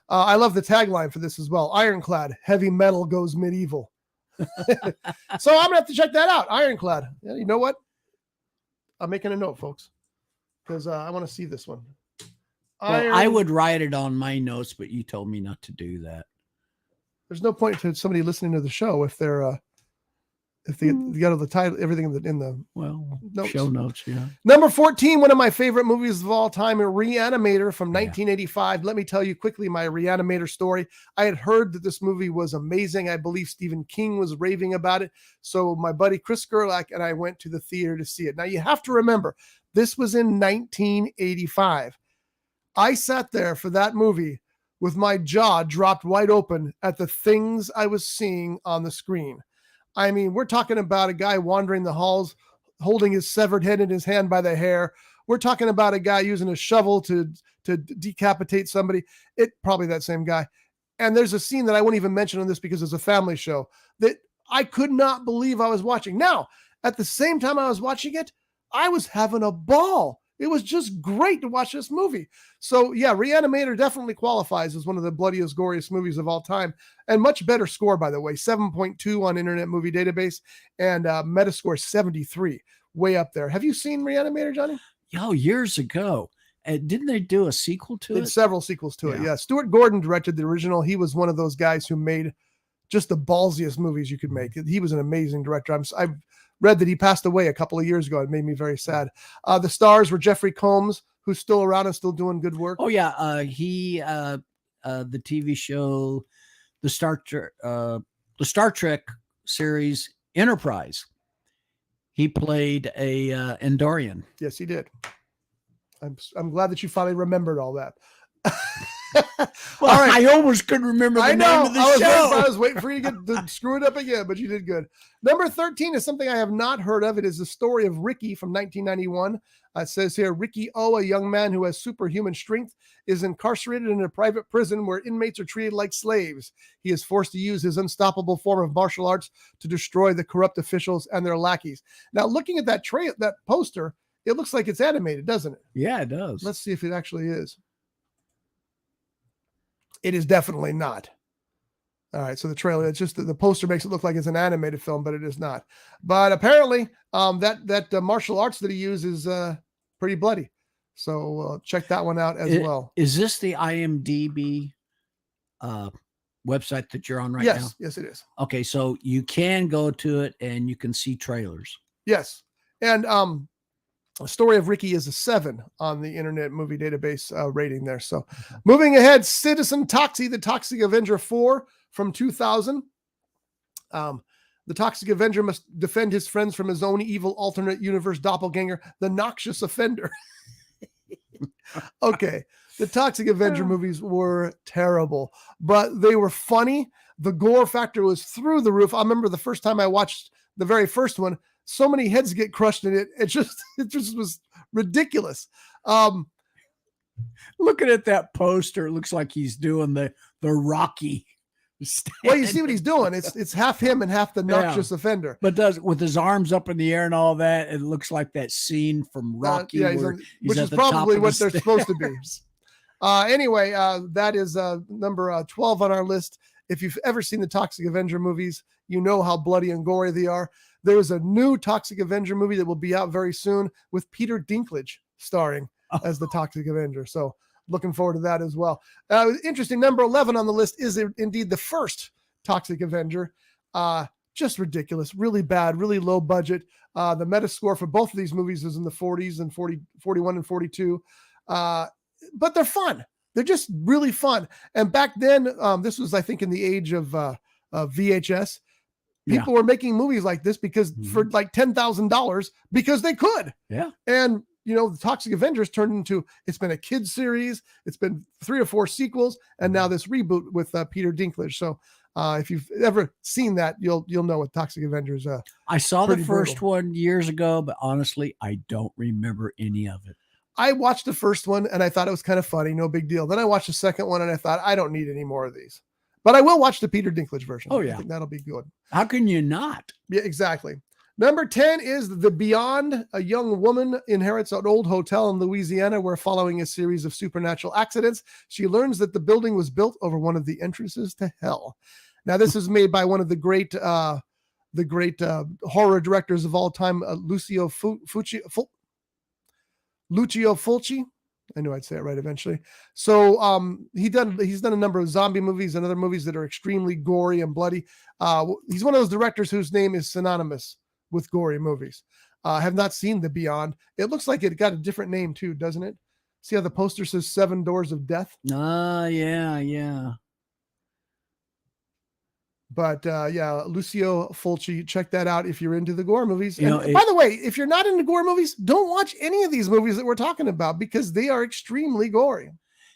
Speaker 1: I love the tagline for this as well. Ironclad, heavy metal goes medieval. So I'm gonna have to check that out. Ironclad. Yeah, you know what? I'm making a note, folks, because I want to see this one.
Speaker 4: Well, I would write it on my notes, but you told me not to do that.
Speaker 1: There's no point to somebody listening to the show if they're if they got all the title, everything in the notes.
Speaker 4: Show notes, yeah.
Speaker 1: Number 14, one of my favorite movies of all time, a Reanimator from 1985. Let me tell you quickly my Reanimator story. I had heard that this movie was amazing. I believe Stephen King was raving about it. So my buddy Chris Gerlach and I went to the theater to see it. Now you have to remember, this was in 1985. I sat there for that movie with my jaw dropped wide open at the things I was seeing on the screen. I mean, we're talking about a guy wandering the halls, holding his severed head in his hand by the hair. We're talking about a guy using a shovel to decapitate somebody. Probably that same guy. And there's a scene that I won't even mention on this because it's a family show that I could not believe I was watching. Now, at the same time I was watching it, I was having a ball It was just great to watch this movie. So yeah, Reanimator definitely qualifies as one of the bloodiest, goriest movies of all time, and much better score, by the way, 7.2 on Internet Movie Database, and Metascore 73, way up there. Have you seen Reanimator, Johnny?
Speaker 4: Years ago. Didn't they do a sequel to it?
Speaker 1: Several sequels to it, yeah. Stuart Gordon directed the original. He was one of those guys who made just the ballsiest movies you could make. He was an amazing director. I've read that he passed away a couple of years ago. It made me very sad. The stars were Jeffrey Combs, who's still around and still doing good work.
Speaker 4: Oh yeah, he the TV show, the Star Trek series Enterprise. He played a Andorian.
Speaker 1: Yes, he did. I'm glad that you finally remembered all that.
Speaker 4: Well, all right. I almost couldn't remember the name of the show.
Speaker 1: I was waiting for you to screw it up again, but you did good. Number 13 is something I have not heard of. It is the story of Ricky from 1991. It says here, Ricky O, a young man who has superhuman strength, is incarcerated in a private prison where inmates are treated like slaves. He is forced to use his unstoppable form of martial arts to destroy the corrupt officials and their lackeys. Now, looking at that poster, it looks like it's animated, doesn't it?
Speaker 4: Yeah, it does.
Speaker 1: Let's see if it actually is. It is definitely not. All right, so the trailer, it's just the poster makes it look like it's an animated film, but it is not. But apparently, that martial arts that he uses is pretty bloody. So check that one out as well.
Speaker 4: Is this the IMDb website that you're on right now?
Speaker 1: Yes, it is.
Speaker 4: Okay, so you can go to it and you can see trailers.
Speaker 1: Yes, and the story of Ricky is a 7 on the Internet Movie Database rating there. So moving ahead, Citizen Toxie, the Toxic Avenger 4 from 2000. The Toxic Avenger must defend his friends from his own evil alternate universe doppelganger, the Noxious Offender. Okay, the Toxic Avenger movies were terrible, but they were funny. The gore factor was through the roof. I remember the first time I watched the very first one, so many heads get crushed in it. It just was ridiculous.
Speaker 4: Looking at that poster, it looks like he's doing the Rocky stand.
Speaker 1: Well, you see what he's doing. It's half him and half the Noxious Offender.
Speaker 4: But with his arms up in the air and all that, it looks like that scene from Rocky,
Speaker 1: which is probably what they're supposed to be. Anyway, that is number 12 on our list. If you've ever seen the Toxic Avenger movies, you know how bloody and gory they are. There is a new Toxic Avenger movie that will be out very soon with Peter Dinklage starring as the Toxic Avenger. So looking forward to that as well. Interesting. Number 11 on the list is indeed the first Toxic Avenger. Just ridiculous, really bad, really low budget. The Metascore for both of these movies is in the 40s and 41 and 42. But they're fun. They're just really fun. And back then, this was, I think, in the age of VHS. People were making movies like this because for like $10,000 because they could. Yeah. And, the Toxic Avengers turned into, it's been a kid's series. It's been 3 or 4 sequels. And now this reboot with Peter Dinklage. So if you've ever seen that, you'll know what Toxic Avengers.
Speaker 4: I saw the first one years ago, but honestly, I don't remember any of it.
Speaker 1: I watched the first one and I thought it was kind of funny. No big deal. Then I watched the second one and I thought, I don't need any more of these. But I will watch the Peter Dinklage version.
Speaker 4: Oh, yeah.
Speaker 1: I think that'll be good.
Speaker 4: How can you not?
Speaker 1: Yeah, exactly. Number 10 is The Beyond. A young woman inherits an old hotel in Louisiana where, following a series of supernatural accidents, she learns that the building was built over one of the entrances to hell. Now, this is made by one of the great horror directors of all time, Lucio Fulci. I knew I'd say it right eventually. So he's done a number of zombie movies and other movies that are extremely gory and bloody. He's one of those directors whose name is synonymous with gory movies. I have not seen The Beyond. It looks like it got a different name too, doesn't it? See how the poster says 7 Doors of Death?
Speaker 4: Yeah.
Speaker 1: But Lucio Fulci, check that out if you're into the gore movies. By the way, if you're not into gore movies, don't watch any of these movies that we're talking about because they are extremely gory.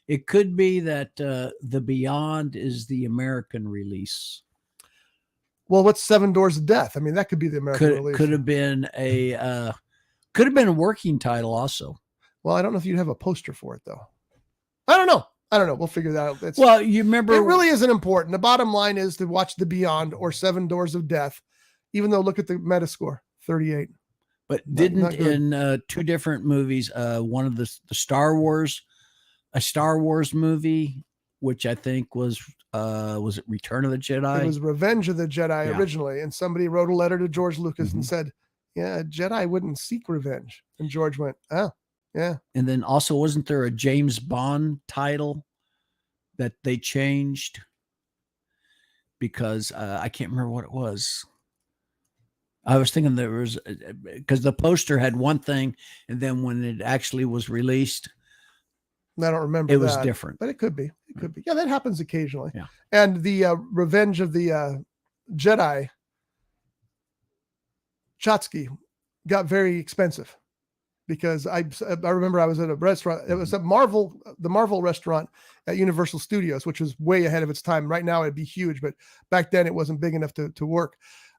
Speaker 4: It could be that The Beyond is the American release.
Speaker 1: Well, what's 7 Doors of Death? I mean, that could be the American release.
Speaker 4: Could have been a working title also.
Speaker 1: Well, I don't know if you'd have a poster for it though. I don't know. We'll figure that out.
Speaker 4: Well, you remember,
Speaker 1: it really isn't important. The bottom line is to watch The Beyond or 7 Doors of Death, even though look at the Metascore, 38.
Speaker 4: But
Speaker 1: Not
Speaker 4: didn't
Speaker 1: good.
Speaker 4: in two different movies, one of the Star Wars, a Star Wars movie, which I think was it Return of the Jedi?
Speaker 1: It was Revenge of the Jedi
Speaker 4: Yeah.
Speaker 1: originally, and somebody wrote a letter to George Lucas and
Speaker 4: Mhm.
Speaker 1: said, "Yeah, a Jedi wouldn't seek revenge." And George went, "Oh, yeah."
Speaker 4: And then also, wasn't there a James Bond title that they changed? Because I can't remember what it was. I was thinking there was, because the poster had one thing, and then when it actually was released,
Speaker 1: I don't remember
Speaker 4: it
Speaker 1: that,
Speaker 4: was different.
Speaker 1: but it could be. It could be. Yeah, that happens occasionally.
Speaker 4: Yeah.
Speaker 1: And the Revenge of the Jedi, Chotsky, got very expensive because I remember I was at a restaurant. It was a the Marvel restaurant at Universal Studios, which was way ahead of its time. Right now it'd be huge, but back then it wasn't big enough to work.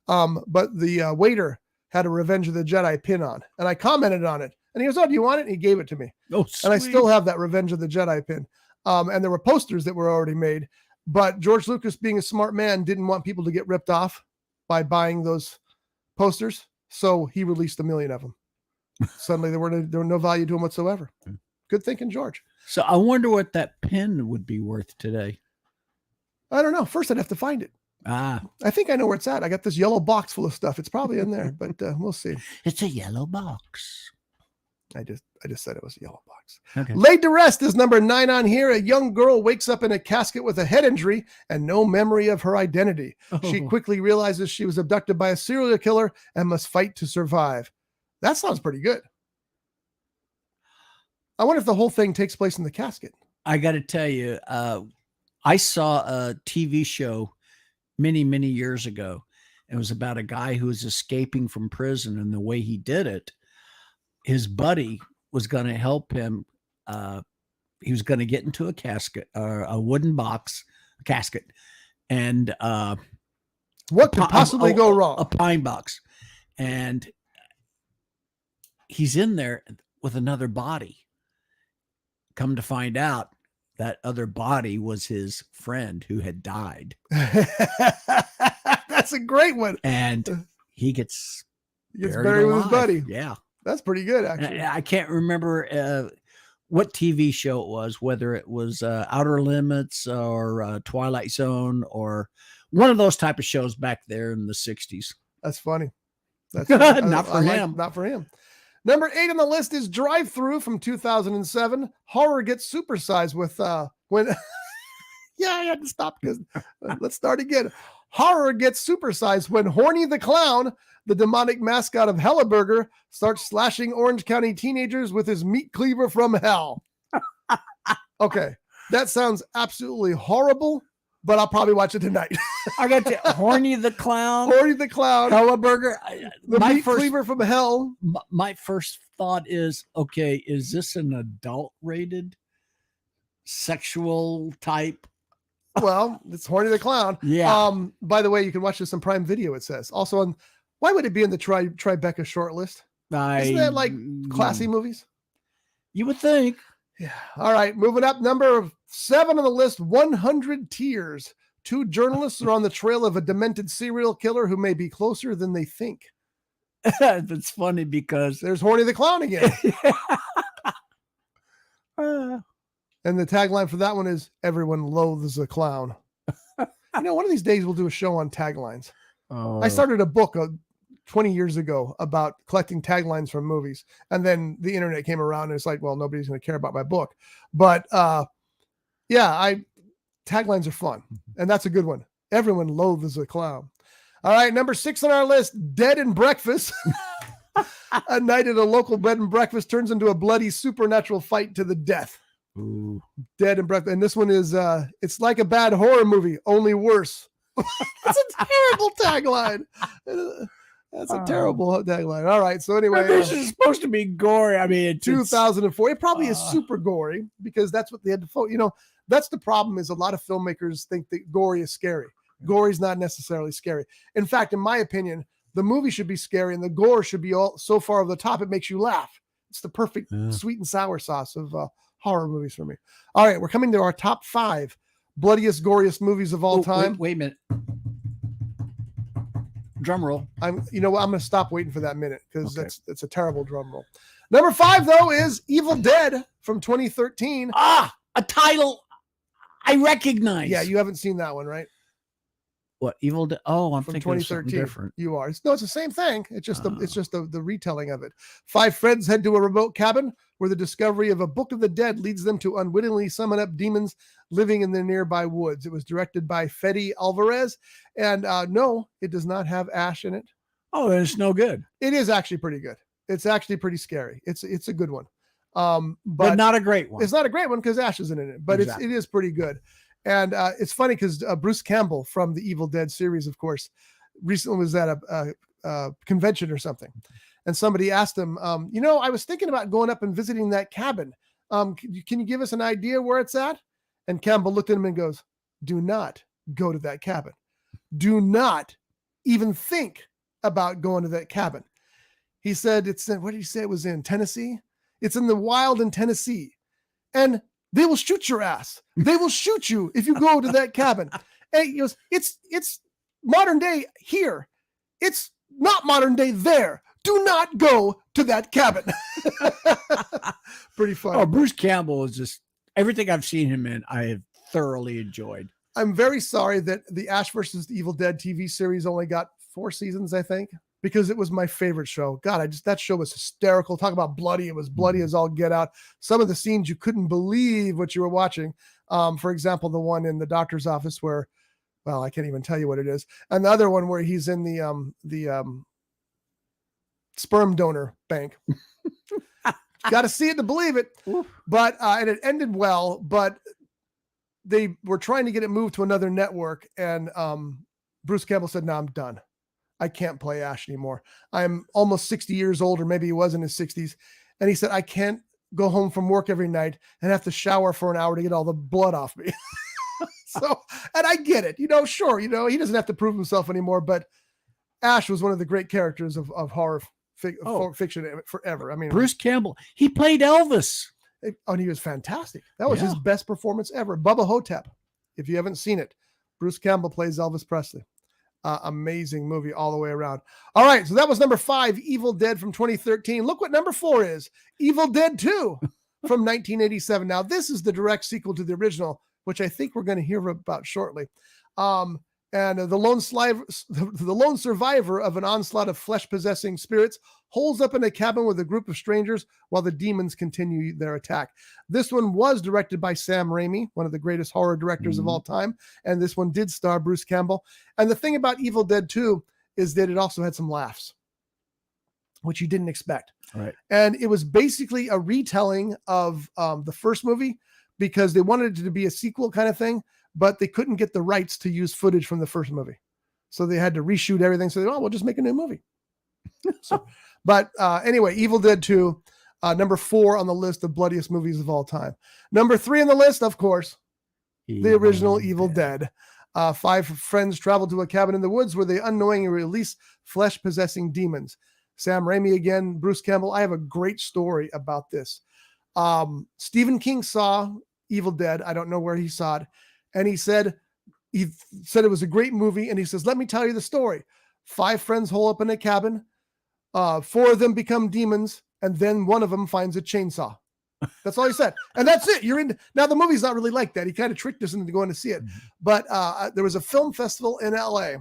Speaker 1: But the waiter had a Revenge of the Jedi pin on, and I commented on it. And he goes, "Oh, do you want it?" And he gave it to me.
Speaker 4: Oh,
Speaker 1: And I
Speaker 4: sweet.
Speaker 1: still have that Revenge of the Jedi pin. And there were posters that were already made, but George Lucas, being a smart man, didn't want people to get ripped off by buying those posters. So he released 1 million of them. Suddenly there were no value to them whatsoever. Good thinking, George.
Speaker 4: So I wonder what that pin would be worth today.
Speaker 1: I don't know. First I'd have to find it.
Speaker 4: Ah,
Speaker 1: I think I know where it's at. I got this yellow box full of stuff. It's probably in there, but we'll see.
Speaker 4: it's a yellow box.
Speaker 1: I just said it was a yellow box.
Speaker 4: Okay.
Speaker 1: Laid to rest is number 9 on here. A young girl wakes up in a casket with a head injury and no memory of her identity. She
Speaker 4: Oh.
Speaker 1: quickly realizes she was abducted by a serial killer and must fight to survive. That sounds pretty good. I wonder if the whole thing takes place in the casket.
Speaker 4: I got to tell you, I saw a TV show many, many years ago. It was about a guy who was escaping from prison, and the way he did it, his buddy was going to help him. He was going to get into a casket, a wooden box, a casket, and
Speaker 1: What could possibly go wrong?
Speaker 4: A pine box, and he's in there with another body. Come to find out, that other body was his friend who had died.
Speaker 1: That's a great one.
Speaker 4: And he gets
Speaker 1: buried with his
Speaker 4: alive.
Speaker 1: buddy.
Speaker 4: Yeah.
Speaker 1: That's pretty good,
Speaker 4: And
Speaker 1: actually.
Speaker 4: I can't remember what TV show it was, whether it was Outer Limits or Twilight Zone or one of those type of shows back there in the 60s.
Speaker 1: That's funny. That's
Speaker 4: Not for him.
Speaker 1: Not for him. Number 8 on the list is Drive Thru from 2007. Horror gets supersized with when. Yeah, I had to stop because let's start again. Horror gets supersized when Horny the Clown, the demonic mascot of Helleburger, starts slashing Orange County teenagers with his meat cleaver from hell. Okay, that sounds absolutely horrible, but I'll probably watch it tonight.
Speaker 4: I got to Horny the Clown,
Speaker 1: Horny the Clown,
Speaker 4: Helleburger.
Speaker 1: the meat cleaver from hell.
Speaker 4: My first thought is, okay, is this an adult rated sexual type?
Speaker 1: Well, it's Horny the Clown.
Speaker 4: Yeah.
Speaker 1: By the way, you can watch this on Prime Video, it says. Also on, why would it be in the Tribeca shortlist? Isn't that like classy movies?
Speaker 4: You would think.
Speaker 1: Yeah. All right. Moving up, number 7 on the list, 100 Tears. 2 journalists are on the trail of a demented serial killer who may be closer than they think.
Speaker 4: It's funny because
Speaker 1: There's Horny the Clown again. And the tagline for that one is, everyone loathes a clown. One of these days we'll do a show on taglines. I started a book 20 years ago about collecting taglines from movies. And then the internet came around and it's like, well, nobody's going to care about my book. But taglines are fun. And that's a good one. Everyone loathes a clown. All right. Number 6 on our list, Dead and Breakfast. A night at a local bed and breakfast turns into a bloody supernatural fight to the death.
Speaker 4: Ooh.
Speaker 1: Dead and Breakfast. And this one is, it's like a bad horror movie, only worse. That's a terrible tagline. That's a terrible tagline. All right. So anyway,
Speaker 4: This is supposed to be gory. I mean,
Speaker 1: 2004. It probably is super gory because that's what they had to that's the problem is a lot of filmmakers think that gory is scary. Gory is not necessarily scary. In fact, in my opinion, the movie should be scary and the gore should be all so far over the top it makes you laugh. It's the perfect sweet and sour sauce of horror movies for me. All right, we're coming to our top 5 bloodiest, goriest movies of all time.
Speaker 4: Wait a minute. Drum roll.
Speaker 1: You know what? I'm going to stop waiting for that minute because
Speaker 4: Okay.
Speaker 1: that's a terrible drum roll. Number 5, though, is Evil Dead from 2013.
Speaker 4: A title I recognize.
Speaker 1: Yeah, you haven't seen that one, right?
Speaker 4: What, Evil Dead? Oh, I'm
Speaker 1: From
Speaker 4: thinking of something
Speaker 1: 2013.
Speaker 4: different.
Speaker 1: You are. It's the same thing. It's just the retelling of it. 5 friends head to a remote cabin where the discovery of a book of the dead leads them to unwittingly summon up demons living in the nearby woods. It was directed by Fede Alvarez, and no, it does not have Ash in it.
Speaker 4: Oh, it's no good.
Speaker 1: It is actually pretty good. It's actually pretty scary. It's a good one,
Speaker 4: But not a great one.
Speaker 1: It's not a great one because Ash isn't in it, but
Speaker 4: Exactly.
Speaker 1: it is pretty good. And it's funny because Bruce Campbell from the Evil Dead series, of course, recently was at a convention or something. And somebody asked him, I was thinking about going up and visiting that cabin. Can you give us an idea where it's at? And Campbell looked at him and goes, do not go to that cabin. Do not even think about going to that cabin. He said, what did he say it was in? Tennessee? It's in the wild in Tennessee. And they will shoot your ass. They will shoot you if you go to that cabin. And he goes, it's modern day here. It's not modern day there. Do not go to that cabin. Pretty funny.
Speaker 4: Oh, Bruce Campbell is just everything I've seen him in, I have thoroughly enjoyed.
Speaker 1: I'm very sorry that the Ash versus the Evil Dead TV series only got 4 seasons, I think, because it was my favorite show. God, that show was hysterical. Talk about bloody. It was bloody as all get out. Some of the scenes you couldn't believe what you were watching. For example, the one in the doctor's office where, well, I can't even tell you what it is. And the other one where he's in the sperm donor bank. Got to see it to believe it.
Speaker 4: Oof.
Speaker 1: But and it ended well, but they were trying to get it moved to another network. And Bruce Campbell said, no, I'm done. I can't play Ash anymore. I'm almost 60 years old, or maybe he was in his 60s. And he said, I can't go home from work every night and have to shower for an hour to get all the blood off me. So, and I get it, sure, he doesn't have to prove himself anymore, but Ash was one of the great characters of horror fiction forever. I mean,
Speaker 4: Bruce Campbell, he played Elvis.
Speaker 1: And he was fantastic. That was his best performance ever. Bubba Hotep. If you haven't seen it, Bruce Campbell plays Elvis Presley. Amazing movie all the way around. All right. So that was number 5, Evil Dead from 2013. Look what number 4 is. Evil Dead 2 from 1987. Now this is the direct sequel to the original, which I think we're going to hear about shortly. And the lone survivor of an onslaught of flesh-possessing spirits holds up in a cabin with a group of strangers while the demons continue their attack. This one was directed by Sam Raimi, one of the greatest horror directors of all time. And this one did star Bruce Campbell. And the thing about Evil Dead 2 is that it also had some laughs, which you didn't expect.
Speaker 4: Right.
Speaker 1: And it was basically a retelling of the first movie because they wanted it to be a sequel kind of thing, but they couldn't get the rights to use footage from the first movie. So they had to reshoot everything. So we'll just make a new movie. But anyway, Evil Dead 2, number 4 on the list of bloodiest movies of all time. Number 3 on the list, of course, the original Evil Dead. 5 friends travel to a cabin in the woods where they unknowingly release flesh-possessing demons. Sam Raimi again, Bruce Campbell. I have a great story about this. Stephen King saw Evil Dead. I don't know where he saw it. And he said it was a great movie. And he says, let me tell you the story. 5 friends hole up in a cabin. 4 of them become demons. And then one of them finds a chainsaw. That's all he said. And that's it. You're in. Now the movie's not really like that. He kind of tricked us into going to see it. But there was a film festival in LA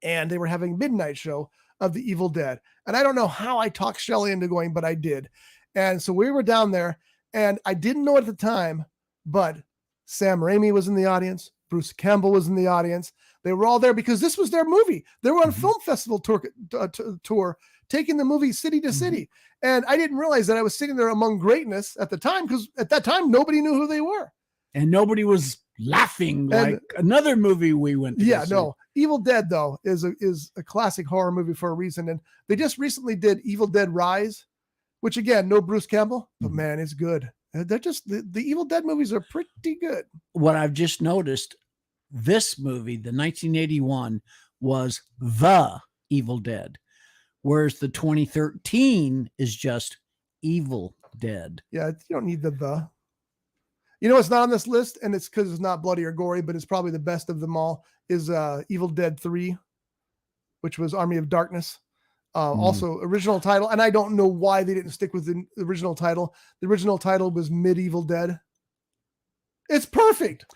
Speaker 1: and they were having a midnight show of the Evil Dead. And I don't know how I talked Shelley into going, but I did. And so we were down there and I didn't know at the time, but Sam Raimi was in the audience. Bruce Campbell was in the audience. They were all there because this was their movie. They were on film festival tour, taking the movie city to city. And I didn't realize that I was sitting there among greatness at the time, because at that time, nobody knew who they were.
Speaker 4: And nobody was laughing like another movie we went to.
Speaker 1: Yeah, no. Evil Dead, though, is a classic horror movie for a reason. And they just recently did Evil Dead Rise, which, again, no Bruce Campbell, but man, it's good. They're just, the Evil Dead movies are pretty good.
Speaker 4: What I've just noticed, this movie, the 1981, was The Evil Dead, whereas the 2013 is just Evil Dead.
Speaker 1: Yeah, you don't need the. You know what's not on this list, and it's because it's not bloody or gory, but it's probably the best of them all, is Evil Dead 3. which was Army of Darkness. Also original title. And I don't know why they didn't stick with the original title. The original title was Medieval Dead. It's perfect.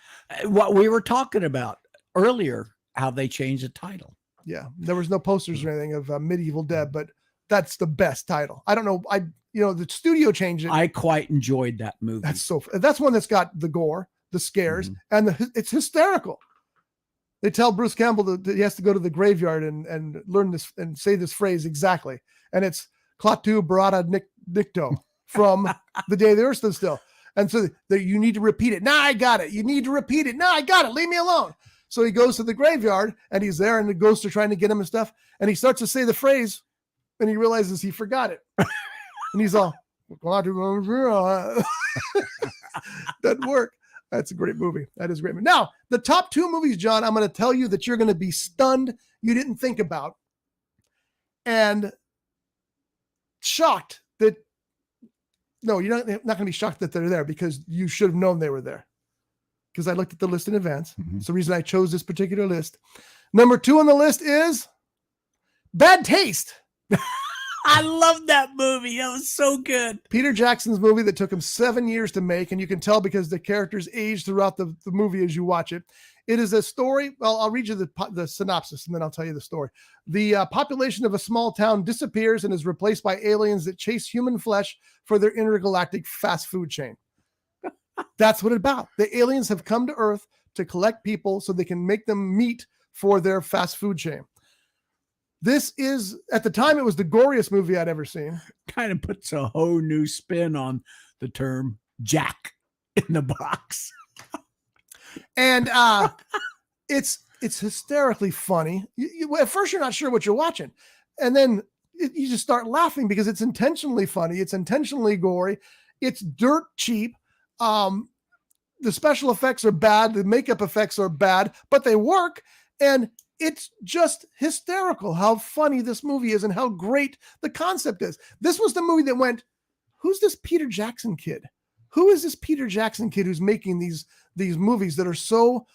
Speaker 4: What we were talking about earlier, how they changed the title.
Speaker 1: Yeah. There was no posters or anything of Medieval Dead, but that's the best title. I don't know. The studio changed it.
Speaker 4: I quite enjoyed that movie.
Speaker 1: That's one that's got the gore, the scares, and it's hysterical. They tell Bruce Campbell that he has to go to the graveyard and learn this and say this phrase exactly. And it's Klaatu Barada Nikto from The Day the Earth Stood Still. And so you need to repeat it. Nah, I got it. You need to repeat it. Nah, I got it. Leave me alone. So he goes to the graveyard and he's there and the ghosts are trying to get him and stuff. And he starts to say the phrase and he realizes he forgot it. And he's all, doesn't work. That's a great movie. That is a great movie. Now, the top 2 movies, John, I'm going to tell you that you're going to be stunned you didn't think about and shocked that, no, you're not going to be shocked that they're there because you should have known they were there. Because I looked at the list in advance. It's the reason I chose this particular list. Number 2 on the list is Bad Taste.
Speaker 4: I love that movie. That was so good.
Speaker 1: Peter Jackson's movie that took him 7 years to make, and you can tell because the characters age throughout the movie as you watch it. It is a story. Well, I'll read you the synopsis, and then I'll tell you the story. The population of a small town disappears and is replaced by aliens that chase human flesh for their intergalactic fast food chain. That's what it's about. The aliens have come to Earth to collect people so they can make them meat for their fast food chain. This is, at the time, it was the goriest movie I'd ever seen.
Speaker 4: Kind of puts a whole new spin on the term Jack in the Box.
Speaker 1: And it's hysterically funny. At first, you're not sure what you're watching. And then you just start laughing because it's intentionally funny. It's intentionally gory. It's dirt cheap. The special effects are bad. The makeup effects are bad, but they work. And it's just hysterical how funny this movie is and how great the concept is. This was the movie that went, who's this Peter Jackson kid? Who is this Peter Jackson kid who's making these movies that are so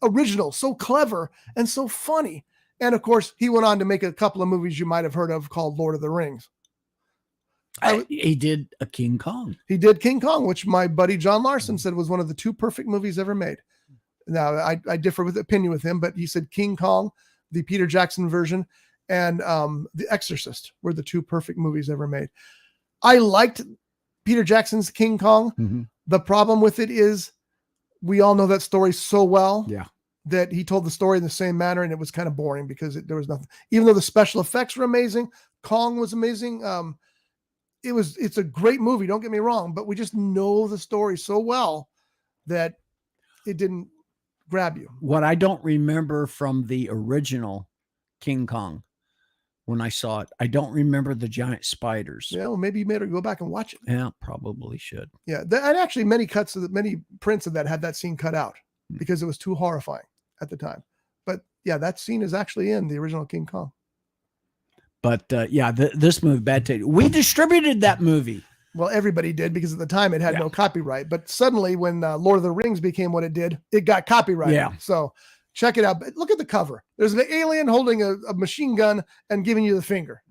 Speaker 1: original, so clever, and so funny? And of course, he went on to make a couple of movies you might have heard of called Lord of the Rings.
Speaker 4: He did a King Kong.
Speaker 1: He did King Kong, which my buddy John Larson said was one of the 2 perfect movies ever made. Now, I differ with opinion with him, but he said King Kong, the Peter Jackson version, and The Exorcist were the 2 perfect movies ever made. I liked Peter Jackson's King Kong. The problem with it is we all know that story so well that he told the story in the same manner, and it was kind of boring because there was nothing. Even though the special effects were amazing, Kong was amazing. It's a great movie, don't get me wrong, but we just know the story so well that it didn't grab you.
Speaker 4: What I don't remember from the original King Kong when I saw it, I don't remember the giant spiders.
Speaker 1: Yeah, well, maybe you made her go back and watch it.
Speaker 4: Yeah, probably should.
Speaker 1: Yeah, and actually many prints of that had that scene cut out because it was too horrifying at the time. But yeah, that scene is actually in the original King Kong. But
Speaker 4: this movie, Bad Taste, we distributed that movie.
Speaker 1: Well, everybody did because at the time it had no copyright. But suddenly when Lord of the Rings became what it did, it got copyrighted.
Speaker 4: Yeah.
Speaker 1: So check it out. But look at the cover. There's an alien holding a machine gun and giving you the finger.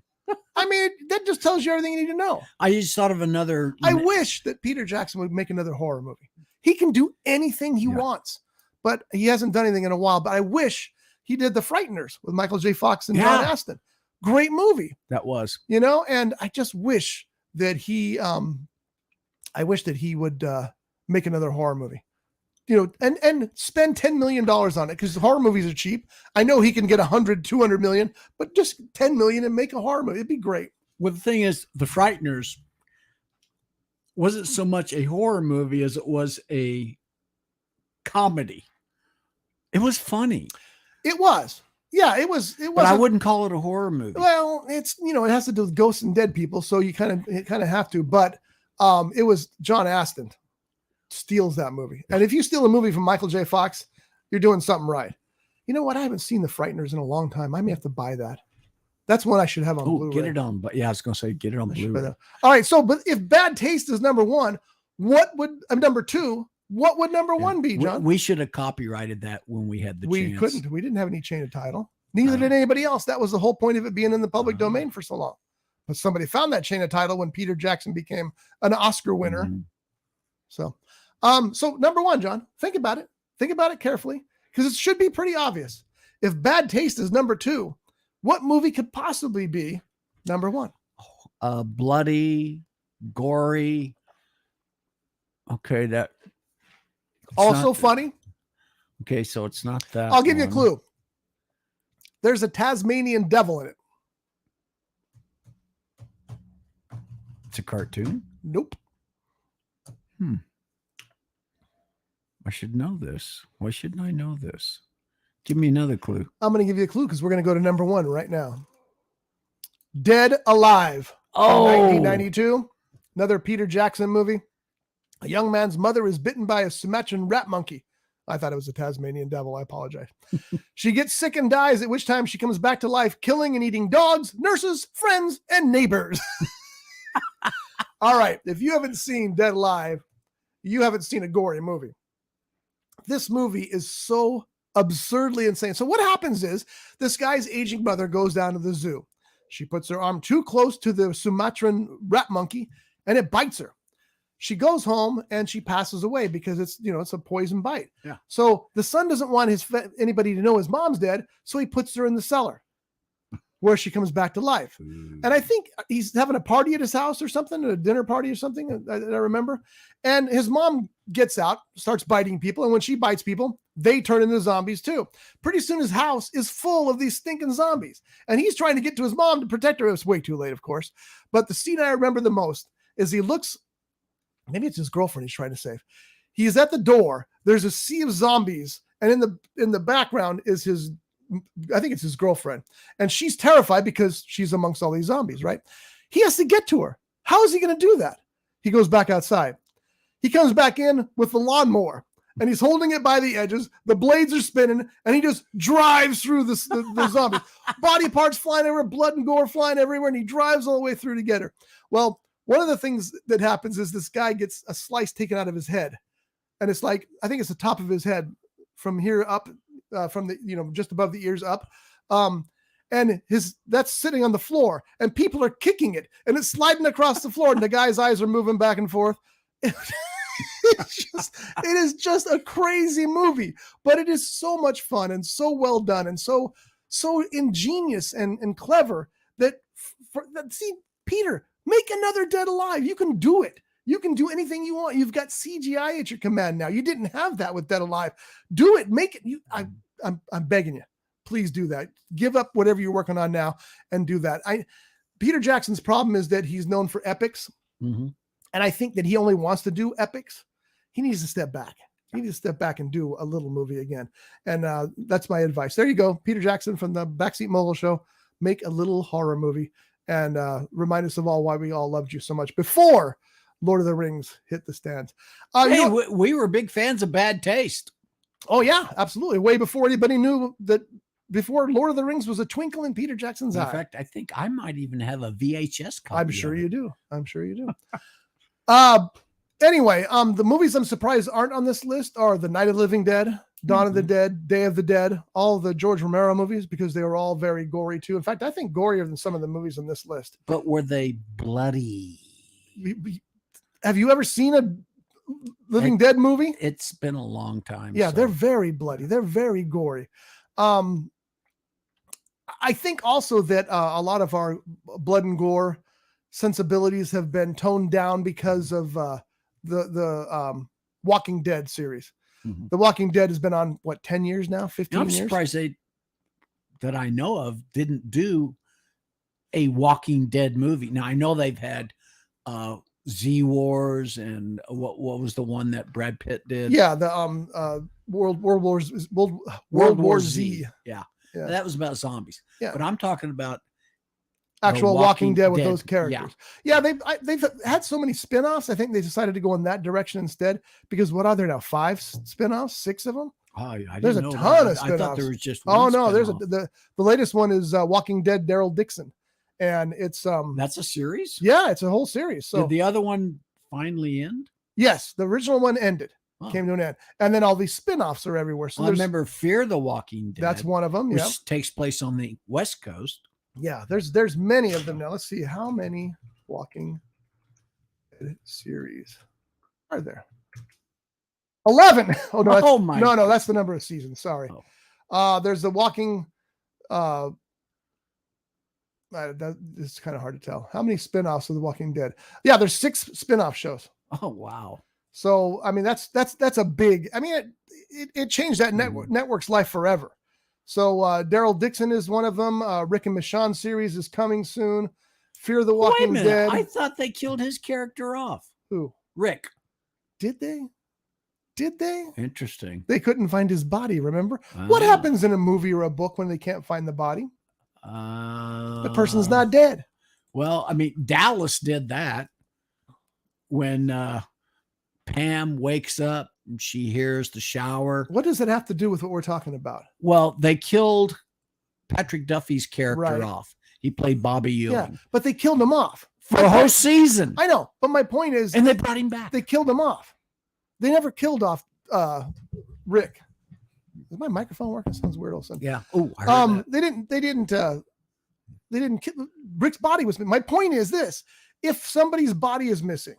Speaker 1: I mean, that just tells you everything you need to know.
Speaker 4: I just thought of another.
Speaker 1: I wish that Peter Jackson would make another horror movie. He can do anything he wants, but he hasn't done anything in a while. But I wish he did The Frighteners with Michael J. Fox and John Astin. Great movie.
Speaker 4: That was.
Speaker 1: And I just wish that he would make another horror movie, and spend $10 million on it because horror movies are cheap. I know he can get 100, 200 million, but just 10 million and make a horror movie. It'd be great.
Speaker 4: Well, the thing is, The Frighteners wasn't so much a horror movie as it was a comedy. It was funny.
Speaker 1: It was. Yeah, it was.
Speaker 4: But I wouldn't call it a horror movie.
Speaker 1: Well, it's it has to do with ghosts and dead people, so you kind of have to. But it was John Astin steals that movie, and if you steal a movie from Michael J. Fox, you're doing something right. You know what? I haven't seen The Frighteners in a long time. I may have to buy that. That's one I should have on Blu-ray.
Speaker 4: Get it on, but I was going to say get it on Blu-ray.
Speaker 1: All right. So, but if Bad Taste is number 1, what would number 2? What would number one be, John?
Speaker 4: We should have copyrighted that when we had the chance.
Speaker 1: We couldn't. We didn't have any chain of title. Neither did anybody else. That was the whole point of it being in the public domain for so long. But somebody found that chain of title when Peter Jackson became an Oscar winner. So number one, John, think about it. Think about it carefully, because it should be pretty obvious. If Bad Taste is number two, what movie could possibly be number one?
Speaker 4: Bloody, gory. Okay, that
Speaker 1: also funny.
Speaker 4: Okay, so it's not that.
Speaker 1: I'll give you a clue. There's a Tasmanian devil in it.
Speaker 4: It's a cartoon?
Speaker 1: Nope.
Speaker 4: I should know this. Why shouldn't I know this? Give me another clue.
Speaker 1: I'm going to give you a clue because we're going to go to number one right now. Dead Alive.
Speaker 4: Oh,
Speaker 1: 1992. Another Peter Jackson movie. A young man's mother is bitten by a Sumatran rat monkey. I thought it was a Tasmanian devil. I apologize. She gets sick and dies, at which time she comes back to life, killing and eating dogs, nurses, friends, and neighbors. All right. If you haven't seen Dead Alive, you haven't seen a gory movie. This movie is so absurdly insane. So what happens is this guy's aging mother goes down to the zoo. She puts her arm too close to the Sumatran rat monkey and it bites her. She goes home and she passes away because it's a poison bite.
Speaker 4: Yeah.
Speaker 1: So the son doesn't want anybody to know his mom's dead. So he puts her in the cellar where she comes back to life. And I think he's having a party at his house or something, a dinner party or something. I remember. And his mom gets out, starts biting people. And when she bites people, they turn into zombies too. Pretty soon his house is full of these stinking zombies. And he's trying to get to his mom to protect her. It was way too late, of course. But the scene I remember the most is he looks, maybe it's his girlfriend he's trying to save. He's at the door. There's a sea of zombies. And in the background is I think it's his girlfriend. And she's terrified because she's amongst all these zombies, right? He has to get to her. How is he going to do that? He goes back outside. He comes back in with the lawnmower and he's holding it by the edges. The blades are spinning and he just drives through the zombies. Body parts flying everywhere, blood and gore flying everywhere. And he drives all the way through to get her. Well, one of the things that happens is this guy gets a slice taken out of his head. And it's like, I think it's the top of his head from here up, from the, just above the ears up. And that's sitting on the floor and people are kicking it and it's sliding across the floor and the guy's eyes are moving back and forth. It is just a crazy movie, but it is so much fun and so well done and so ingenious and clever that see, Peter, make another Dead Alive. You can do it. You can do anything you want. You've got CGI at your command now. You didn't have that with Dead Alive. Do it. Make it. I'm begging you. Please do that. Give up whatever you're working on now and do that. Peter Jackson's problem is that he's known for epics. Mm-hmm. And I think that he only wants to do epics. He needs to step back. He needs to step back and do a little movie again. And that's my advice. There you go. Peter Jackson from the Backseat Mogul Show. Make a little horror movie and remind us of all why we all loved you so much before Lord of the Rings hit the stands.
Speaker 4: We were big fans of Bad Taste.
Speaker 1: Oh, yeah, absolutely. Way before anybody knew that, before Lord of the Rings was a twinkle in Peter Jackson's eye.
Speaker 4: In fact, I think I might even have a VHS copy.
Speaker 1: I'm sure you do. Anyway, the movies I'm surprised aren't on this list are The Night of the Living Dead, Dawn of the Dead, Day of the Dead, all the George Romero movies, because they were all very gory too. In fact, I think gorier than some of the movies on this list.
Speaker 4: But were they bloody?
Speaker 1: Have you ever seen a Living Dead movie?
Speaker 4: It's been a long time.
Speaker 1: Yeah, they're very bloody. They're very gory. I think also that a lot of our blood and gore sensibilities have been toned down because of the Walking Dead series. Mm-hmm. The Walking Dead has been on 10 years now, 15 years.
Speaker 4: I'm surprised that I know of didn't do a Walking Dead movie. Now I know they've had Z Wars and what was the one that Brad Pitt did?
Speaker 1: Yeah, the World War Z.
Speaker 4: Yeah. That was about zombies. Yeah. But I'm talking about
Speaker 1: actual Walking Dead with those characters. Yeah, they've had so many spin-offs. I think they decided to go in that direction instead, because what are there now? 5 spin-offs, 6 of them?
Speaker 4: Oh,
Speaker 1: there's a ton of spin-offs.
Speaker 4: I thought there was just one.
Speaker 1: Oh no, there's the latest one is Walking Dead Daryl Dixon. And it's
Speaker 4: that's a series?
Speaker 1: Yeah, it's a whole series. So
Speaker 4: did the other one finally end?
Speaker 1: Yes, the original one ended. came to an end. And then all these spin-offs are everywhere. So
Speaker 4: I remember Fear the Walking Dead.
Speaker 1: That's one of them,
Speaker 4: which takes place on the West Coast.
Speaker 1: Yeah, there's many of them now. Let's see how many Walking Dead series are there. 11. Oh no, no, that's the number of seasons. Sorry. There's the Walking. It's kind of hard to tell. How many spin-offs of The Walking Dead? Yeah, there's 6 spin-off shows.
Speaker 4: Oh wow.
Speaker 1: So I mean that's a big. I mean it changed that network's life forever. So Daryl Dixon is one of them. Rick and Michonne series is coming soon. Fear the Walking Dead.
Speaker 4: I thought they killed his character off.
Speaker 1: Who?
Speaker 4: Rick.
Speaker 1: Did they?
Speaker 4: Interesting.
Speaker 1: They couldn't find his body, remember? What happens in a movie or a book when they can't find the body? The person's not dead.
Speaker 4: Well, I mean, Dallas did that when Pam wakes up and she hears the shower.
Speaker 1: What does it have to do with what we're talking about?
Speaker 4: Well, they killed Patrick Duffy's character off. He played Bobby Ewing. Yeah,
Speaker 1: but they killed him off.
Speaker 4: For a whole season.
Speaker 1: I know, but my point is...
Speaker 4: And they brought him back.
Speaker 1: They killed him off. They never killed off Rick. Is my microphone working? Sounds weird. Also,
Speaker 4: yeah. Oh, I heard that.
Speaker 1: They didn't kill Rick's body was. My point is this: if somebody's body is missing,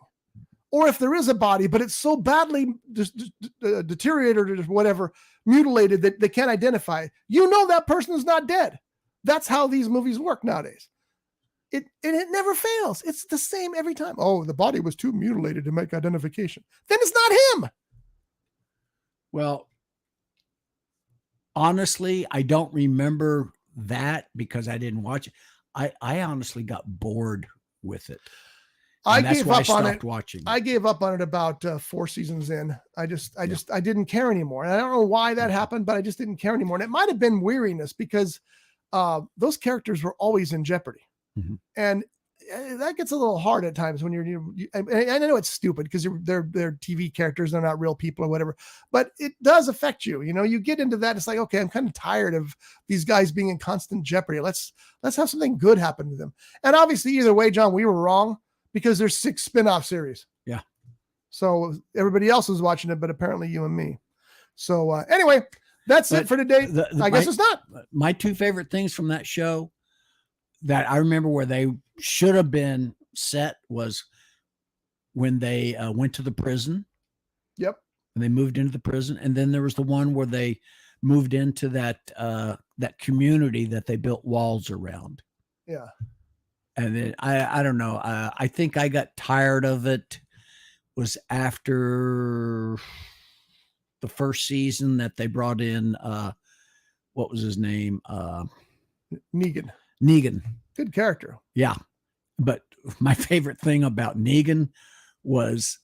Speaker 1: or if there is a body, but it's so badly deteriorated or whatever, mutilated that they can't identify, that person is not dead. That's how these movies work nowadays. It never fails. It's the same every time. Oh, the body was too mutilated to make identification. Then it's not him.
Speaker 4: Well, honestly, I don't remember that because I didn't watch it. I honestly got bored with it.
Speaker 1: I gave up on it.
Speaker 4: Watching.
Speaker 1: I gave up on it about 4 seasons in. I didn't care anymore. And I don't know why that happened, but I just didn't care anymore. And it might have been weariness because those characters were always in jeopardy.
Speaker 4: Mm-hmm.
Speaker 1: And that gets a little hard at times when I know it's stupid because they're TV characters. They're not real people or whatever, but it does affect you. You get into that. It's like, okay, I'm kind of tired of these guys being in constant jeopardy. Let's have something good happen to them. And obviously either way, John, we were wrong because there's 6 spin-off series.
Speaker 4: Yeah.
Speaker 1: So everybody else was watching it, but apparently you and me. So anyway, that's it for today. I guess it's not.
Speaker 4: My 2 favorite things from that show that I remember where they should have been set was when they went to the prison.
Speaker 1: Yep.
Speaker 4: And they moved into the prison. And then there was the one where they moved into that community that they built walls around.
Speaker 1: Yeah.
Speaker 4: And then I don't know. I think I got tired of it. Was after the first season that they brought in, what was his name?
Speaker 1: Negan.
Speaker 4: Good
Speaker 1: character.
Speaker 4: Yeah. But my favorite thing about Negan was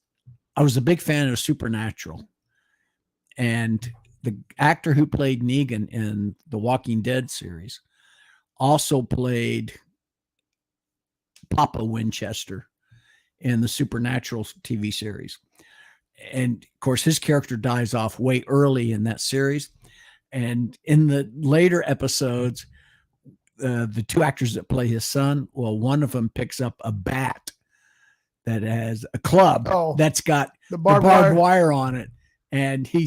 Speaker 4: I was a big fan of Supernatural. And the actor who played Negan in the Walking Dead series also played Papa Winchester in the Supernatural TV series. And of course, his character dies off way early in that series. And in the later episodes, the 2 actors that play his son, well, one of them picks up a bat that has a club that's got the barbed wire on it. And he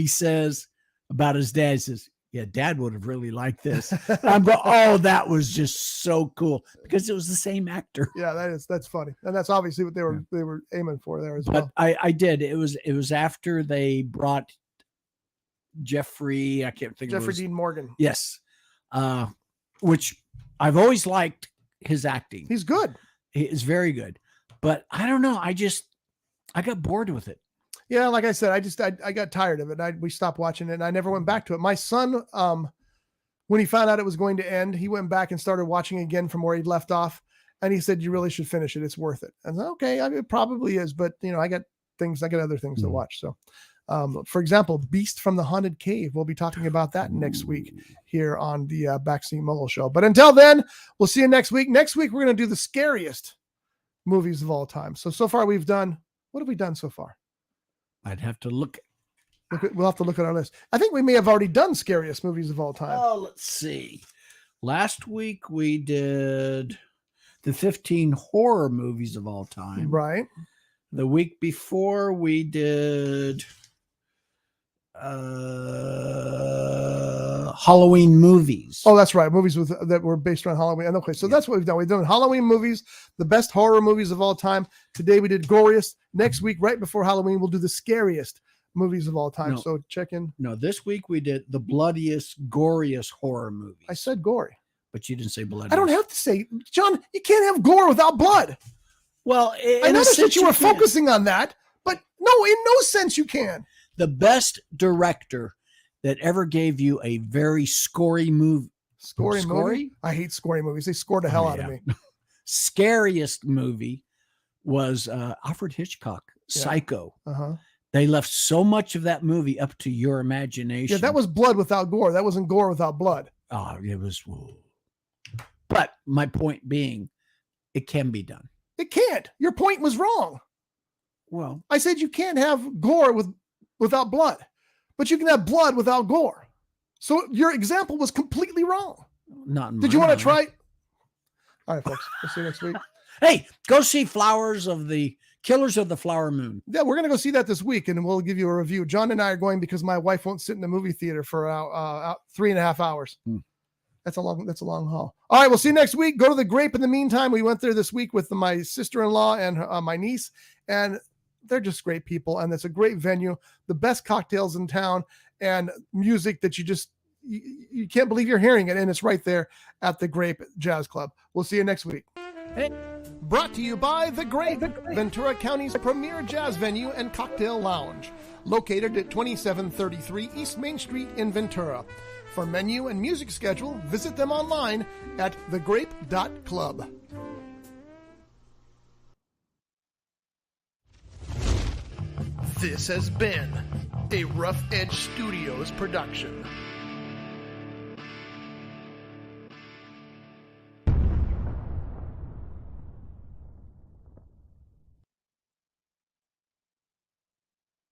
Speaker 4: says about his dad, he says, yeah, Dad would have really liked this. And I'm going, oh, that was just so cool because it was the same actor.
Speaker 1: Yeah, that's funny. And that's obviously what they were aiming for there as well.
Speaker 4: But I did. It was after they brought Jeffrey
Speaker 1: Dean Morgan.
Speaker 4: Yes. Which I've always liked his acting.
Speaker 1: He's good.
Speaker 4: He is very good. But I don't know. I got bored with it.
Speaker 1: Yeah, like I said, I got tired of it. We stopped watching it and I never went back to it. My son, when he found out it was going to end, he went back and started watching again from where he'd left off. And he said, you really should finish it. It's worth it. And I said, okay, it probably is, but I got other things to watch. So, for example, Beast from the Haunted Cave. We'll be talking about that next week here on the Backseat Mogul Show. But until then, we'll see you next week. Next week, we're going to do the scariest movies of all time. So far what have we done so far?
Speaker 4: I'd have to look.
Speaker 1: We'll have to look at our list. I think we may have already done scariest movies of all time.
Speaker 4: Oh, let's see. Last week we did the 15 horror movies of all time.
Speaker 1: Right.
Speaker 4: The week before we did Halloween movies.
Speaker 1: Oh, that's right. Movies that were based around Halloween. Okay, so that's what we've done. We've done Halloween movies, the best horror movies of all time. Today we did goriest. Next week, right before Halloween, we'll do the scariest movies of all time.
Speaker 4: No.
Speaker 1: So check in.
Speaker 4: No, this week we did the bloodiest, goriest horror movies.
Speaker 1: I said gory.
Speaker 4: But you didn't say bloodiest.
Speaker 1: I don't have to say, John, you can't have gore without blood.
Speaker 4: Well,
Speaker 1: I noticed that you were focusing on that, but no, in no sense you can.
Speaker 4: The best director that ever gave you a very scory movie.
Speaker 1: Scory movie? I hate scory movies. They score the hell out of me.
Speaker 4: Scariest movie was Alfred Hitchcock, Psycho.
Speaker 1: Uh-huh.
Speaker 4: They left so much of that movie up to your imagination.
Speaker 1: Yeah, that was blood without gore. That wasn't gore without blood.
Speaker 4: Oh, it was. But my point being, it can be done.
Speaker 1: It can't. Your point was wrong.
Speaker 4: Well,
Speaker 1: I said you can't have gore without blood, but you can have blood without gore. So your example was completely wrong.
Speaker 4: Not in
Speaker 1: Did you want to try? All right, folks. We'll see you next week.
Speaker 4: Hey, go see Killers of the Flower Moon.
Speaker 1: Yeah, we're going to go see that this week, and we'll give you a review. John and I are going because my wife won't sit in the movie theater for 3.5 hours. That's a long haul. All right, we'll see you next week. Go to the Grape in the meantime. We went there this week with my sister-in-law and my niece, and they're just great people, and it's a great venue, the best cocktails in town, and music that you can't believe you're hearing it, and it's right there at the Grape Jazz Club. We'll see you next week. Hey. Brought to you by The Grape, Ventura County's premier jazz venue and cocktail lounge, located at 2733 East Main Street in Ventura. For menu and music schedule, visit them online at thegrape.club. This has been a Rough Edge Studios production.